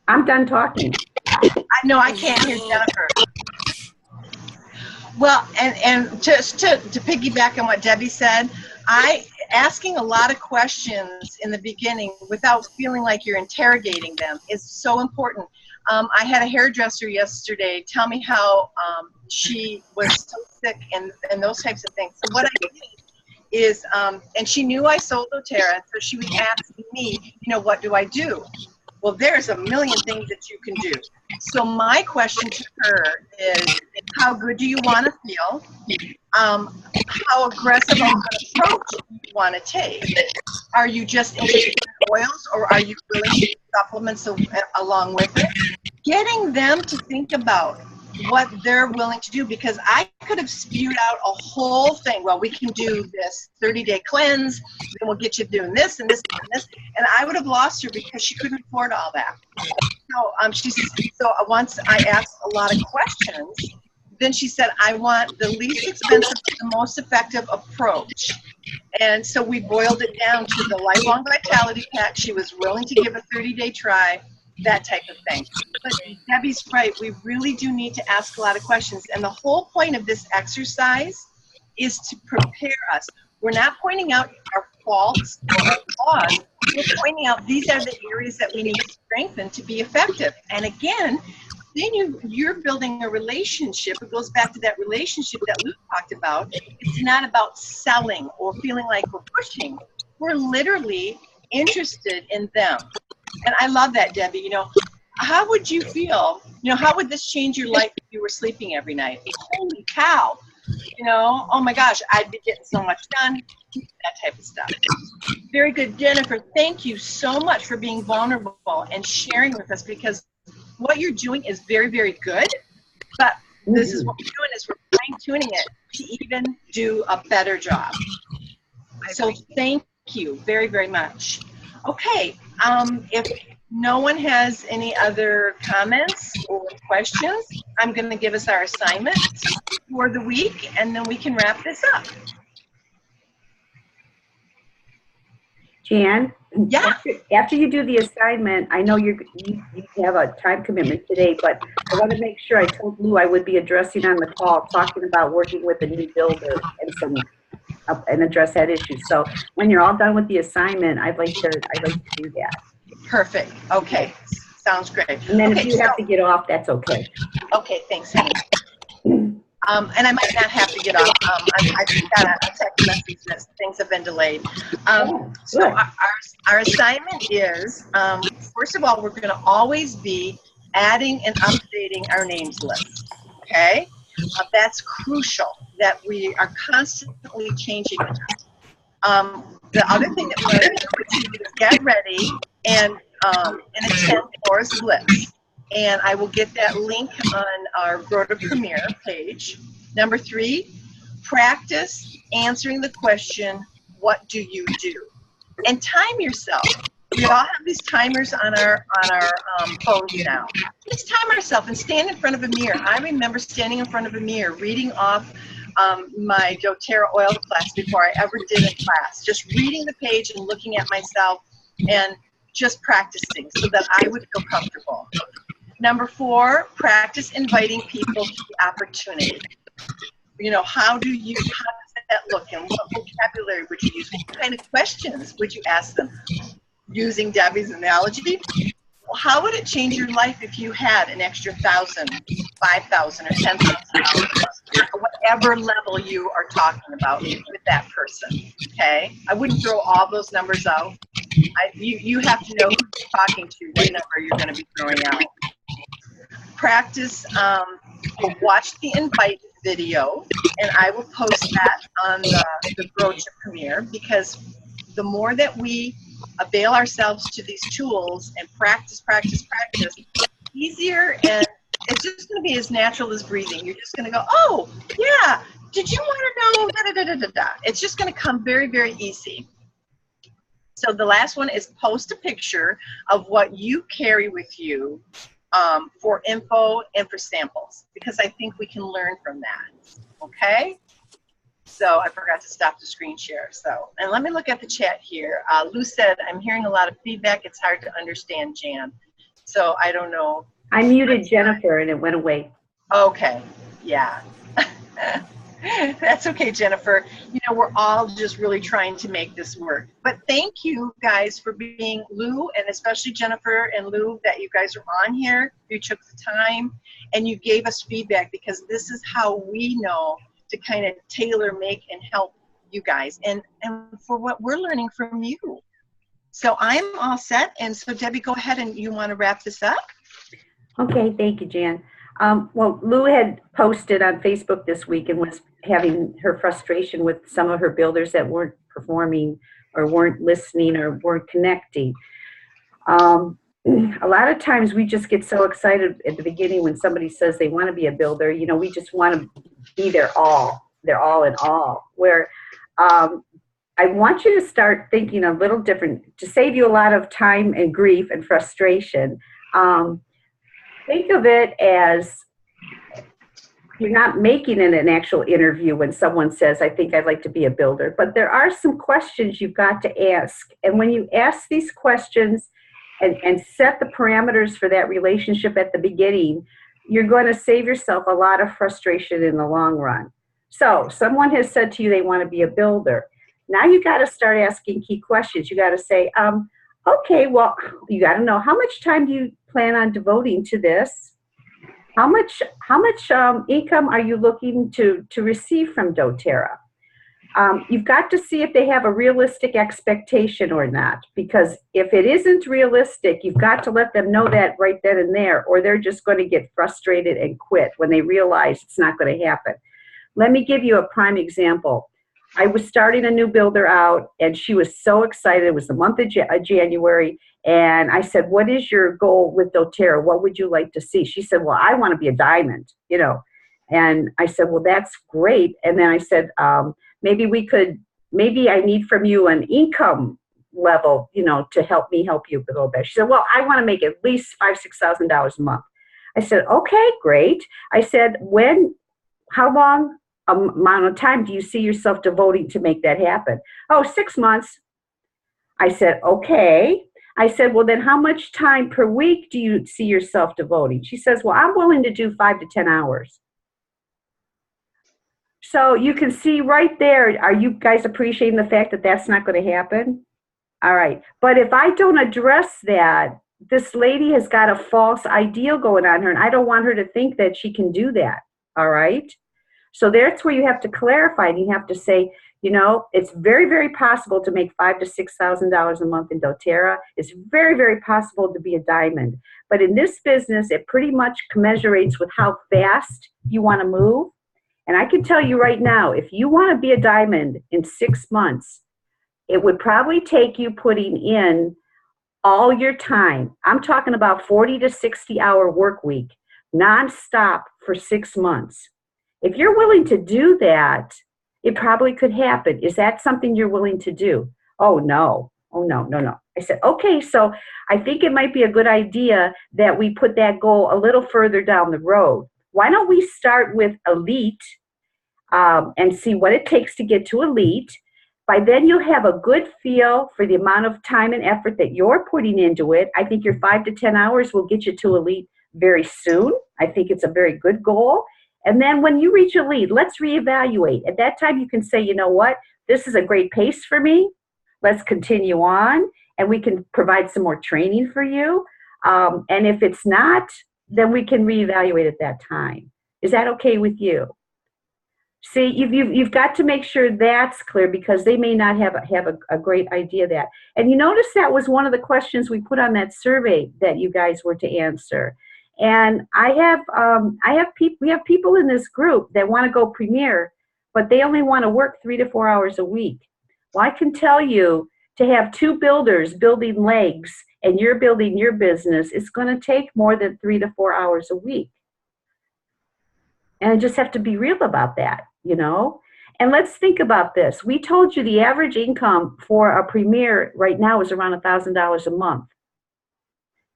I'm done talking. I know I can't hear Jennifer. Well, and just to piggyback on what Debbie said, asking a lot of questions in the beginning without feeling like you're interrogating them is so important. I had a hairdresser yesterday tell me how she was so sick and those types of things. So what I did is, and she knew I sold doTERRA, so she was asking me, you know, what do I do? Well, there's a million things that you can do. So my question to her is, how good do you want to feel? How aggressive of an approach do you want to take? Are you just interested in oils, or are you willing to use supplements along with it? Getting them to think about what they're willing to do, because I could have spewed out a whole thing. Well, we can do this 30-day cleanse, then we'll get you doing this and this and this, and I would have lost her because she couldn't afford all that. So once I asked a lot of questions, then she said, I want the least expensive, the most effective approach. And so we boiled it down to the Lifelong Vitality Pack. She was willing to give a 30-day try, that type of thing. But Debbie's right. We really do need to ask a lot of questions. And the whole point of this exercise is to prepare us. We're not pointing out our faults or our flaws. We're pointing out these are the areas that we need to strengthen to be effective. And again, then you're building a relationship. It goes back to that relationship that Luke talked about. It's not about selling or feeling like we're pushing. We're literally interested in them. And I love that, Debbie. You know, how would you feel? You know, how would this change your life if you were sleeping every night? Holy cow. You know, oh my gosh, I'd be getting so much done, that type of stuff. Very good, Jennifer. Thank you so much for being vulnerable and sharing with us, because what you're doing is very, very good. But this is what we're doing, is we're fine-tuning it to even do a better job. So thank you very, very much. Okay, if no one has any other comments or questions, I'm going to give us our assignment for the week, and then we can wrap this up. Jan? Yeah. After you do the assignment, I know you have a time commitment today, but I want to make sure, I told Lou I would be addressing on the call, talking about working with a new builder and address that issue. So when you're all done with the assignment, I'd like to do that. Perfect. Okay. Sounds great. And then if you have to get off, that's okay. Okay, thanks, honey. And I might not have to get off. I just got a text message that things have been delayed. So our assignment is, first of all, we're going to always be adding and updating our names list. Okay? That's crucial, that we are constantly changing it. The other thing that we're going to do is get ready and attend Forest Blitz. And I will get that link on our Grow to Premier page. Number 3, practice answering the question, what do you do? And time yourself. We all have these timers on our phones now. Just time ourselves and stand in front of a mirror. I remember standing in front of a mirror, reading off my doTERRA oil class before I ever did a class. Just reading the page and looking at myself and just practicing so that I would feel comfortable. Number 4, practice inviting people to the opportunity. You know, how does that look, and what vocabulary would you use? What kind of questions would you ask them? Using Debbie's analogy, well, how would it change your life if you had an extra $1,000, $5,000, or $10,000, whatever level you are talking about with that person? Okay, I wouldn't throw all those numbers out. You have to know who you're talking to, what number you're going to be throwing out. Practice, watch the invite video, and I will post that on the Grow to Premier, because the more that we avail ourselves to these tools and practice, easier, and it's just going to be as natural as breathing. You're just going to go, oh, yeah, did you want to know, da-da-da-da-da-da. It's just going to come very, very easy. So the last one is post a picture of what you carry with you for info and for samples, because I think we can learn from that, okay? So I forgot to stop the screen share. So, and let me look at the chat here. Lou said, I'm hearing a lot of feedback. It's hard to understand, Jan. So I don't know. I muted Jennifer and it went away. Okay, yeah. That's okay, Jennifer. You know, we're all just really trying to make this work. But thank you guys for being, Lou, and especially Jennifer and Lou, that you guys are on here. You took the time and you gave us feedback, because this is how we know to kind of tailor make and help you guys, and for what we're learning from you. So I'm all set. And so Debbie, go ahead, and you want to wrap this up? Okay, thank you, Jan. Well, Lou had posted on Facebook this week and was having her frustration with some of her builders that weren't performing or weren't listening or weren't connecting. A lot of times we just get so excited at the beginning when somebody says they want to be a builder. You know, we just want to be their all in all. Where I want you to start thinking a little different, to save you a lot of time and grief and frustration. Think of it as you're not making it an actual interview when someone says, I think I'd like to be a builder. But there are some questions you've got to ask. And when you ask these questions and set the parameters for that relationship at the beginning, you're going to save yourself a lot of frustration in the long run. So someone has said to you they want to be a builder. Now you got to start asking key questions. You got to say, okay, well, you got to know, how much time do you plan on devoting to this? How much income are you looking to receive from doTERRA? You've got to see if they have a realistic expectation or not, because if it isn't realistic, you've got to let them know that right then and there, or they're just going to get frustrated and quit when they realize it's not going to happen. Let me give you a prime example. I was starting a new builder out, and she was so excited. It was the month of January, and I said, "What is your goal with doTERRA? What would you like to see?" She said, "Well, I want to be a diamond, you know." And I said, "Well, that's great." And then I said, maybe I need from you an income level, you know, to help me help you a little bit." She said, "Well, I want to make at least $5,000-$6,000 a month." I said, "Okay, great." I said, how long amount of time do you see yourself devoting to make that happen?" "Oh, 6 months." I said, "Okay." I said, "Well, then how much time per week do you see yourself devoting?" She says, "Well, I'm willing to do 5 to 10 hours. So you can see right there, are you guys appreciating the fact that that's not going to happen? All right. But if I don't address that, this lady has got a false ideal going on her, and I don't want her to think that she can do that. All right. So that's where you have to clarify, and you have to say, you know, it's very, very possible to make $5,000 to $6,000 a month in doTERRA. It's very, very possible to be a diamond. But in this business, it pretty much commensurates with how fast you want to move. And I can tell you right now, if you want to be a diamond in 6 months, it would probably take you putting in all your time. I'm talking about 40 to 60 hour work week, nonstop for 6 months. If you're willing to do that, it probably could happen. Is that something you're willing to do? Oh, no. Oh, no, no, no. I said, okay, so I think it might be a good idea that we put that goal a little further down the road. Why don't we start with elite and see what it takes to get to elite? By then, you'll have a good feel for the amount of time and effort that you're putting into it. I think your 5 to 10 hours will get you to elite very soon. I think it's a very good goal. And then when you reach elite, let's reevaluate. At that time, you can say, you know what, this is a great pace for me. Let's continue on, and we can provide some more training for you. And if it's not, then we can reevaluate at that time. Is that okay with you? See, you've got to make sure that's clear, because they may not have a great idea of that. And you notice that was one of the questions we put on that survey that you guys were to answer. And we have people in this group that want to go premier, but they only want to work 3 to 4 hours a week. Well, I can tell you, to have 2 builders building legs and you're building your business, it's going to take more than 3 to 4 hours a week. And I just have to be real about that, you know? And let's think about this. We told you the average income for a premier right now is around $1,000 a month.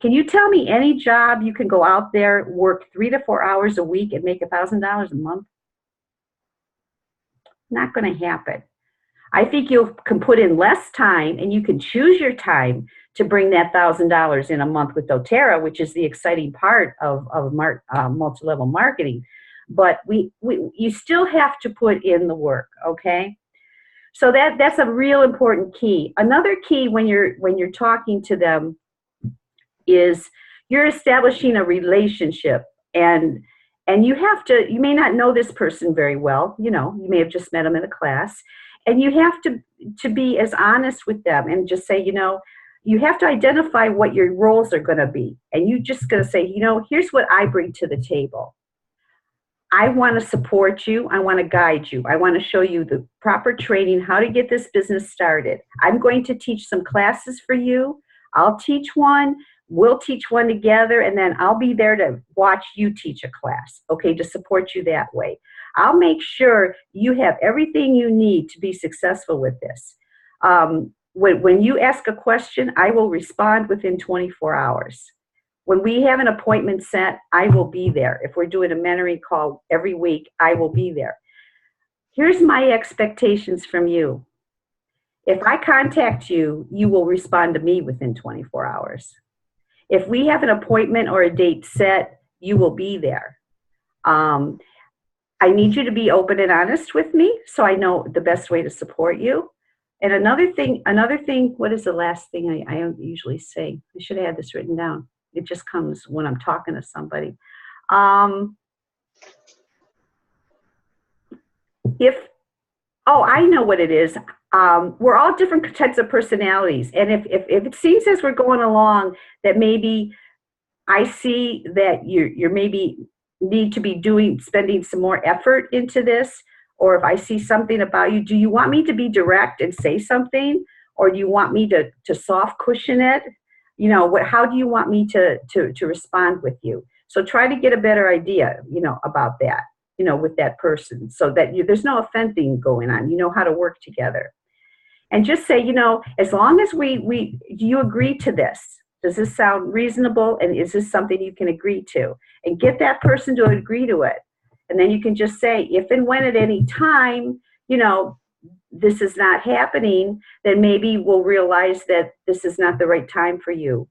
Can you tell me any job you can go out there, work 3 to 4 hours a week and make $1,000 a month? Not going to happen. I think you can put in less time, and you can choose your time to bring that $1,000 in a month with doTERRA, which is the exciting part of multi-level marketing. But you still have to put in the work, okay? So that's a real important key. Another key when you're talking to them is you're establishing a relationship, and you may not know this person very well, you know, you may have just met them in a class, and you have to be as honest with them and just say, you know, you have to identify what your roles are going to be, and you're just going to say, you know, here's what I bring to the table. I want to support you. I want to guide you. I want to show you the proper training, how to get this business started. I'm going to teach some classes for you. I'll teach one. We'll teach one together, and then I'll be there to watch you teach a class, okay, to support you that way. I'll make sure you have everything you need to be successful with this. When you ask a question, I will respond within 24 hours. When we have an appointment set, I will be there. If we're doing a mentoring call every week, I will be there. Here's my expectations from you. If I contact you, you will respond to me within 24 hours. If we have an appointment or a date set, you will be there. I need you to be open and honest with me so I know the best way to support you. And another thing, what is the last thing I usually say? I should have had this written down. It just comes when I'm talking to somebody. I know what it is. We're all different types of personalities. And if it seems as we're going along that maybe I see that you're maybe need to be spending some more effort into this, or if I see something about you, do you want me to be direct and say something, or do you want me to soft cushion it? You know, how do you want me to respond with you? So try to get a better idea, you know, about that, you know, with that person, so that there's no offending going on. You know how to work together. And just say, you know, as long as do you agree to this? Does this sound reasonable? And is this something you can agree to? And get that person to agree to it. And then you can just say, if and when at any time, you know, this is not happening, then maybe we'll realize that this is not the right time for you,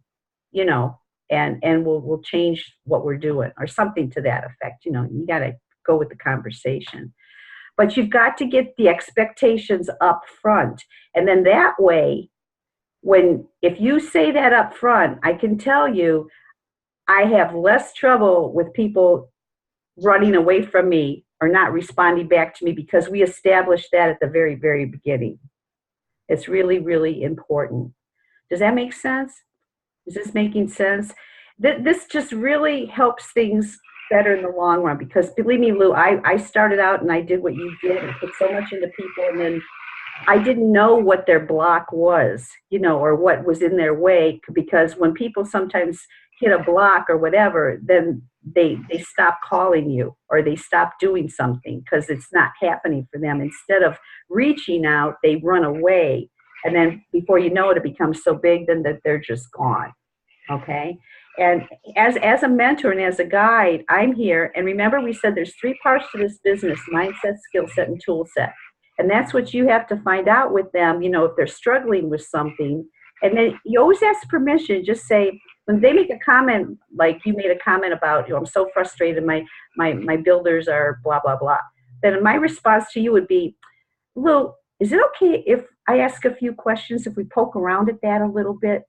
you know, and we'll change what we're doing, or something to that effect. You know, you got to go with the conversation. But you've got to get the expectations up front. And then that way, if you say that up front, I can tell you, I have less trouble with people running away from me or not responding back to me, because we established that at the very, very beginning. It's really, really important. Does that make sense? Is this making sense? This just really helps things better in the long run, because believe me, Lou, I started out and I did what you did and put so much into people, and then I didn't know what their block was, you know, or what was in their way, because when people sometimes hit a block or whatever, then they stop calling you, or they stop doing something because it's not happening for them. Instead of reaching out, they run away. And then before you know it, it becomes so big then that they're just gone. Okay? And as a mentor and as a guide, I'm here. And remember, we said there's 3 parts to this business: mindset, skill set, and tool set. And that's what you have to find out with them, you know, if they're struggling with something. And then you always ask permission. Just say, when they make a comment, like you made a comment about, you know, I'm so frustrated, my builders are blah, blah, blah. Then my response to you would be, Lou, is it okay if I ask a few questions, if we poke around at that a little bit?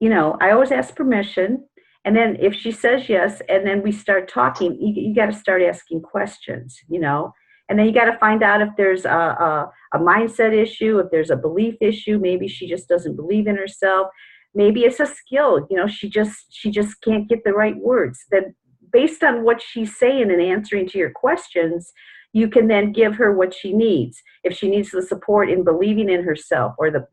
You know, I always ask permission. And then if she says yes, and then we start talking, you got to start asking questions, you know. And then you got to find out if there's a mindset issue, if there's a belief issue. Maybe she just doesn't believe in herself. Maybe it's a skill, you know, she just can't get the right words. Then based on what she's saying and answering to your questions, you can then give her what she needs. If she needs the support in believing in herself, or the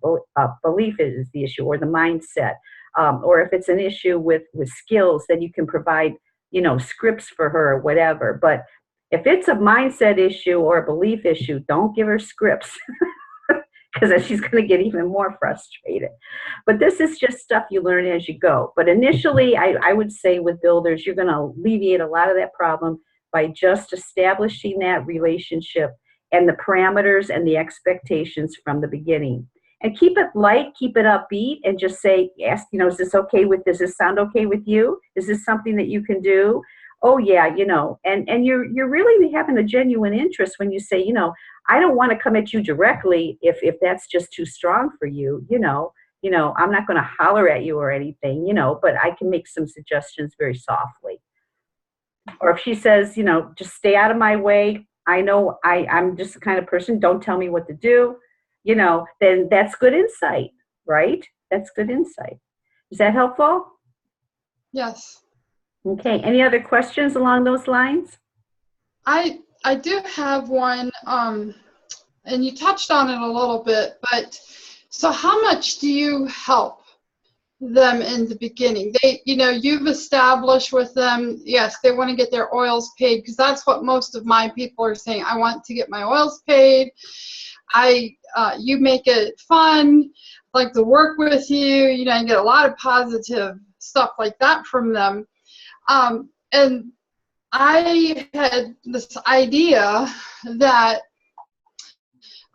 belief is the issue, or the mindset, or if it's an issue with skills, then you can provide, you know, scripts for her or whatever. But if it's a mindset issue or a belief issue, don't give her scripts, because then she's going to get even more frustrated. But this is just stuff you learn as you go. But initially, I would say with builders, you're going to alleviate a lot of that problem by just establishing that relationship and the parameters and the expectations from the beginning. And keep it light, keep it upbeat, and just say, ask, you know, is this okay does this sound okay with you? Is this something that you can do? Oh yeah, you know, and you're really having a genuine interest when you say, you know, I don't want to come at you directly if that's just too strong for you, you know, I'm not going to holler at you or anything, you know, but I can make some suggestions very softly. Or if she says, you know, just stay out of my way, I know I'm just the kind of person, don't tell me what to do, you know, then that's good insight, right? That's good insight. Is that helpful? Yes. Okay, any other questions along those lines? I do have one, and you touched on it a little bit, but so how much do you help them in the beginning? You know, you've established with them, yes, they want to get their oils paid, because that's what most of my people are saying. I want to get my oils paid. You make it fun, I like to work with you, you know, and get a lot of positive stuff like that from them. And I had this idea that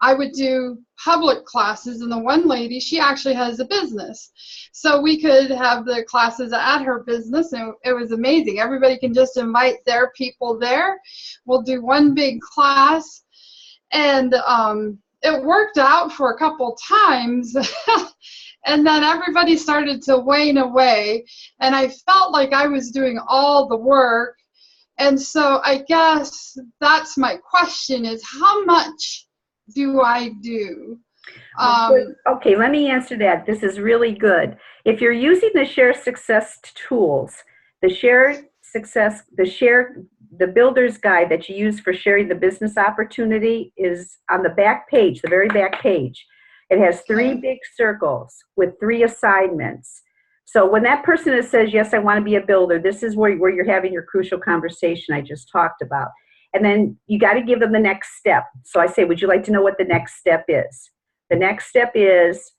I would do public classes, and the one lady, she actually has a business. So we could have the classes at her business, and it was amazing. Everybody can just invite their people there. We'll do one big class, and it worked out for a couple times. And then everybody started to wane away, and I felt like I was doing all the work. And so I guess that's my question, is how much do I do? Okay, let me answer that. This is really good. If you're using the Share Success tools, the Share success, the builder's guide that you use for sharing the business opportunity is on the back page, the very back page. It has 3 big circles with 3 assignments. So when that person says, yes, I want to be a builder, this is where you're having your crucial conversation I just talked about. And then you got to give them the next step. So I say, would you like to know what the next step is? The next step is,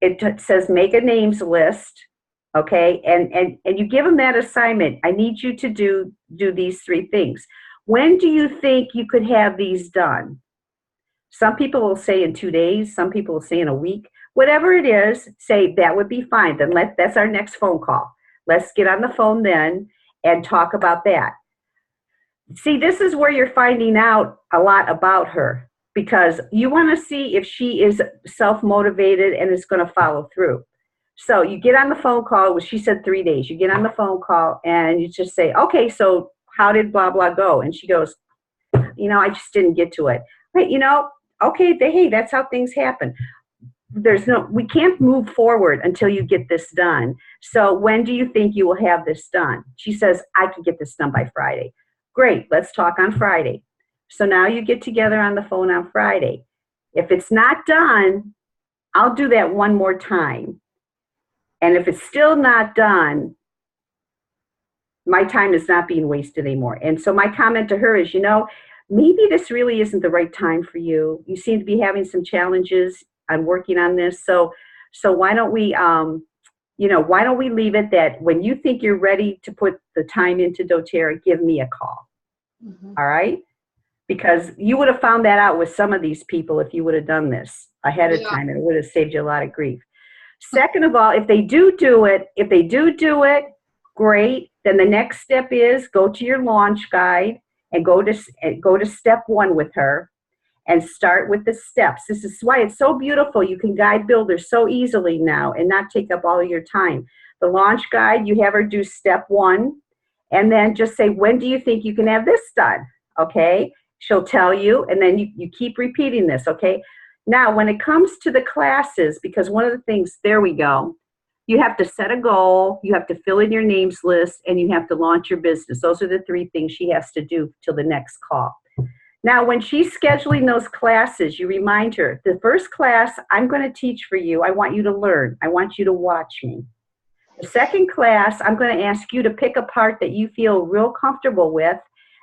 it says make a names list, okay? And you give them that assignment. I need you to do these 3 things. When do you think you could have these done? Some people will say in 2 days. Some people will say in a week. Whatever it is, say that would be fine. Then that's our next phone call. Let's get on the phone then and talk about that. See, this is where you're finding out a lot about her, because you want to see if she is self-motivated and is going to follow through. So you get on the phone call. Well, she said 3 days. You get on the phone call and you just say, okay, so how did blah, blah go? And she goes, I just didn't get to it. Right, okay, hey, that's how things happen. We can't move forward until you get this done. So when do you think you will have this done? She says, I can get this done by Friday. Great, let's talk on Friday. So now you get together on the phone on Friday. If it's not done, I'll do that one more time. And if it's still not done, my time is not being wasted anymore. And so my comment to her is, maybe this really isn't the right time for you. You seem to be having some challenges on working on this. So why don't we, why don't we leave it that when you think you're ready to put the time into doTERRA, give me a call. Mm-hmm. All right? Because you would have found that out with some of these people if you would have done this ahead of time, and it would have saved you a lot of grief. Second of all, if they do it, great. Then the next step is go to your launch guide and go to step 1 with her and start with the steps. This is why it's so beautiful. You can guide builders so easily now and not take up all of your time. The launch guide, you have her do step 1 and then just say, when do you think you can have this done? Okay, she'll tell you, and then you keep repeating this, okay? Now, when it comes to the classes, because one of the things, there we go, you have to set a goal, you have to fill in your names list, and you have to launch your business. Those are the 3 things she has to do till the next call. Now, when she's scheduling those classes, you remind her, the first class I'm going to teach for you, I want you to learn. I want you to watch me. The second class, I'm going to ask you to pick a part that you feel real comfortable with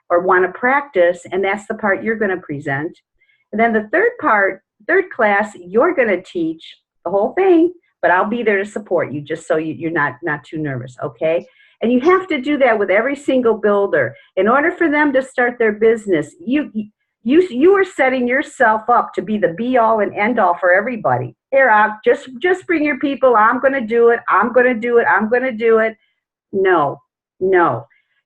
or want to practice, and that's the part you're going to present. And then the third class, you're going to teach the whole thing, but I'll be there to support you just so you're not too nervous, okay? And you have to do that with every single builder. In order for them to start their business, you are setting yourself up to be the be-all and end-all for everybody. Here, just bring your people. I'm going to do it. I'm going to do it. I'm going to do it. No.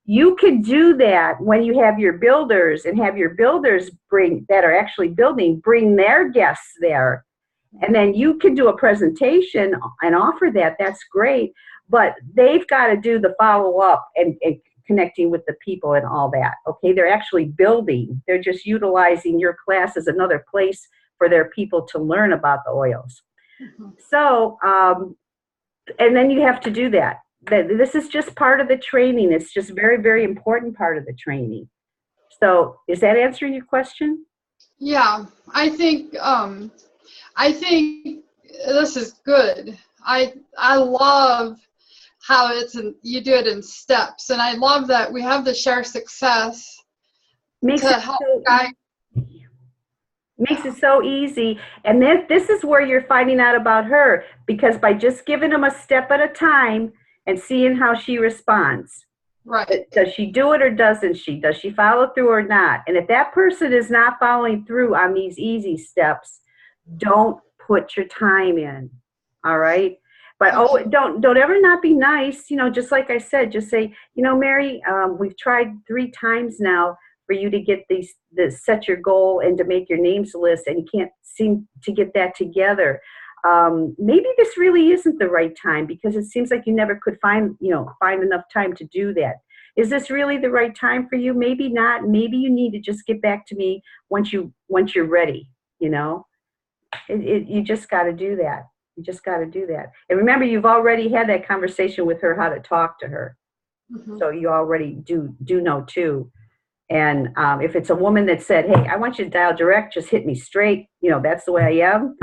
You can do that when you have your builders and have your builders that are actually building, bring their guests there. And then you can do a presentation and offer that. That's great. But they've got to do the follow-up and connecting with the people and all that. Okay, they're actually building. They're just utilizing your class as another place for their people to learn about the oils. Mm-hmm. So, and then you have to do that. This is just part of the training. It's just very, very important part of the training. So is that answering your question? Yeah, I think this is good. I love how you do it in steps, and I love that we have the Share Success makes it so easy. And this is where you're finding out about her, because by just giving them a step at a time and seeing how she responds. Right. Does she do it or doesn't she? Does she follow through or not? And if that person is not following through on these easy steps, don't put your time in. All right? But don't ever not be nice. Just like I said, just say, Mary, we've tried 3 times now for you to get set your goal and to make your names list, and you can't seem to get that together. Maybe this really isn't the right time, because it seems like you never could find enough time to do that. Is this really the right time for you? Maybe not. Maybe you need to just get back to me once you're ready. You just got to do that. You just got to do that. And remember, you've already had that conversation with her, how to talk to her. Mhm. So you already do know too. And if it's a woman that said, hey, I want you to dial direct, just hit me straight, that's the way I am,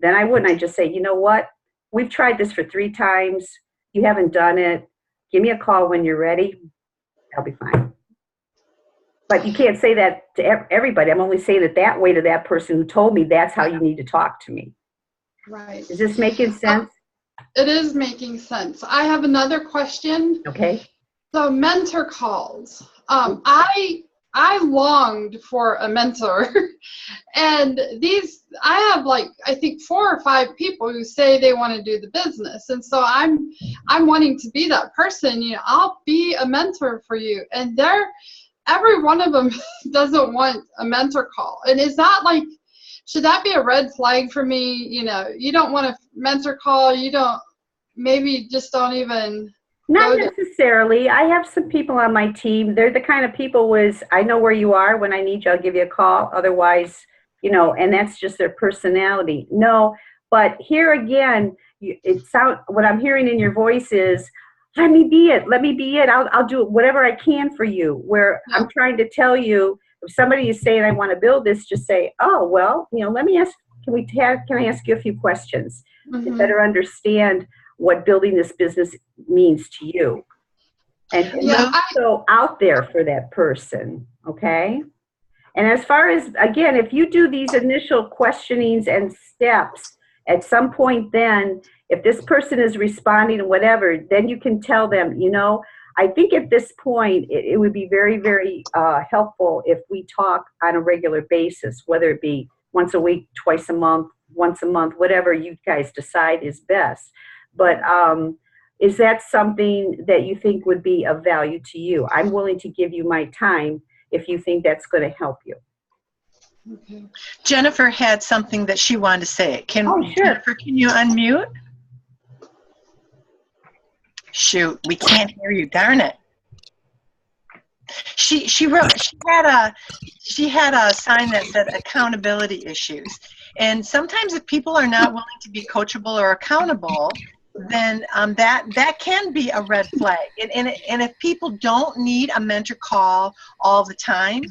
then I wouldn't. I just say, you know what? We've tried this for 3 times. You haven't done it. Give me a call when you're ready. I'll be fine. But you can't say that to everybody. I'm only saying it that way to that person who told me that's how you need to talk to me. Right. Is this making sense? It is making sense. I have another question. Okay. So mentor calls. I longed for a mentor, and I have I think 4 or 5 people who say they want to do the business, and so I'm wanting to be that person. I'll be a mentor for you, and every one of them doesn't want a mentor call. And is that should that be a red flag for me? You don't want a mentor call. You maybe just don't even. Not necessarily. I have some people on my team. They're the kind of people I know where you are. When I need you, I'll give you a call. Otherwise, and that's just their personality. No, but here again, what I'm hearing in your voice is, let me be it. Let me be it. I'll do whatever I can for you. Where I'm trying to tell you, if somebody is saying, I want to build this, just say, oh, well, let me ask, can I ask you a few questions to better understand what building this business means to you, and so out there for that person. Okay. And as far as, again, if you do these initial questionings and steps, at some point then, if this person is responding to whatever, then you can tell them, I think at this point, it would be very, very helpful if we talk on a regular basis, whether it be once a week, twice a month, once a month, whatever you guys decide is best. But is that something that you think would be of value to you? I'm willing to give you my time if you think that's going to help you. Okay. Jennifer had something that she wanted to say. Sure. Jennifer, can you unmute? Shoot, we can't hear you. Darn it. She had a sign that said accountability issues. And sometimes if people are not willing to be coachable or accountable, then that can be a red flag. And if people don't need a mentor call all the time,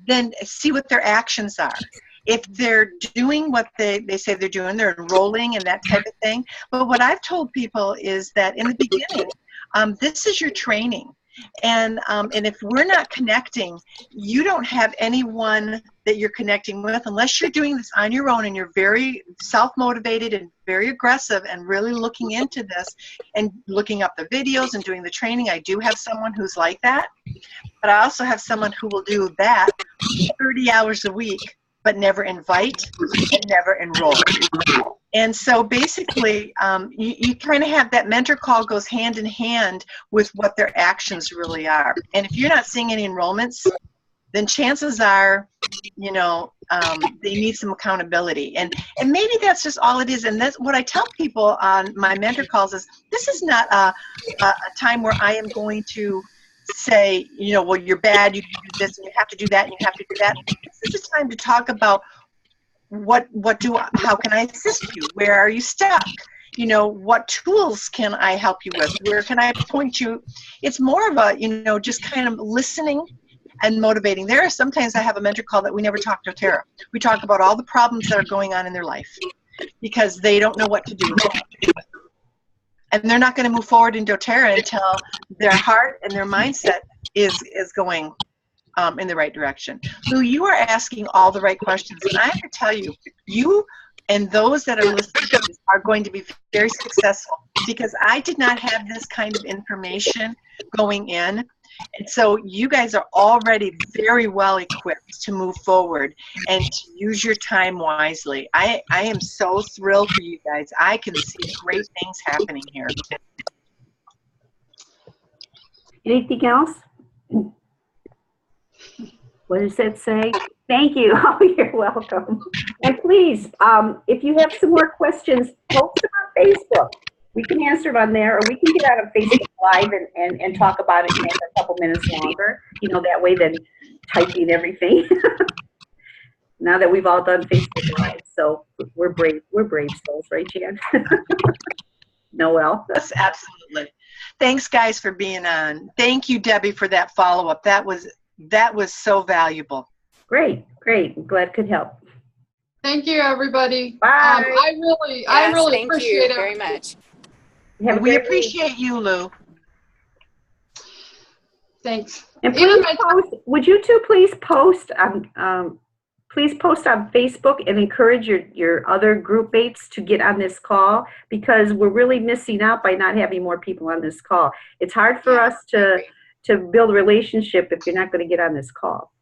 then see what their actions are. If they're doing what they say they're doing, they're enrolling and that type of thing. But what I've told people is that in the beginning, this is your training. And if we're not connecting, you don't have anyone that you're connecting with unless you're doing this on your own and you're very self-motivated and very aggressive and really looking into this and looking up the videos and doing the training. I do have someone who's like that, but I also have someone who will do that 30 hours a week, but never invite and never enroll. And so basically, you kind of have that mentor call goes hand in hand with what their actions really are. And if you're not seeing any enrollments, then chances are, they need some accountability. And maybe that's just all it is. And that's what I tell people on my mentor calls is, this is not a time where I am going to say, well, you're bad, you do this, and you have to do that, and you have to do that. This is a time to talk about how can I assist you? Where are you stuck? What tools can I help you with? Where can I point you? It's more of a, just kind of listening and motivating. There are sometimes I have a mentor call that we never talk to doTERRA. We talk about all the problems that are going on in their life because they don't know what to do. And they're not going to move forward in doTERRA until their heart and their mindset is going in the right direction. So you are asking all the right questions. And I have to tell you, you and those that are listening to this are going to be very successful because I did not have this kind of information going in. And so you guys are already very well equipped to move forward and to use your time wisely. I am so thrilled for you guys. I can see great things happening here. Anything else? What does that say? Thank you. Oh, you're welcome. And please, if you have some more questions, post them on Facebook. We can answer them on there, or we can get out of Facebook Live and talk about it and make it a couple minutes longer. That way than typing everything. Now that we've all done Facebook Live, so we're brave souls, right, Jan? Noelle? Yes, absolutely. Thanks, guys, for being on. Thank you, Debbie, for that follow-up. That was so valuable. Great, great. I'm glad could help. Thank you, everybody. Bye. I Yes, really thank appreciate you very it. much. Have a We great week. appreciate you, Lou. Thanks. And Even please my post, would you two please post on Facebook and encourage your other group mates to get on this call, because we're really missing out by not having more people on this call. It's hard for Yeah, us I to agree. build a relationship if you're not going to get on this call.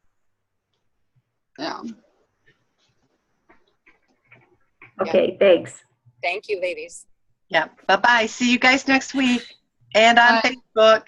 yeah. Okay, thanks. Thank you, ladies. Yeah. Bye-bye. See you guys next week and on Bye. Facebook.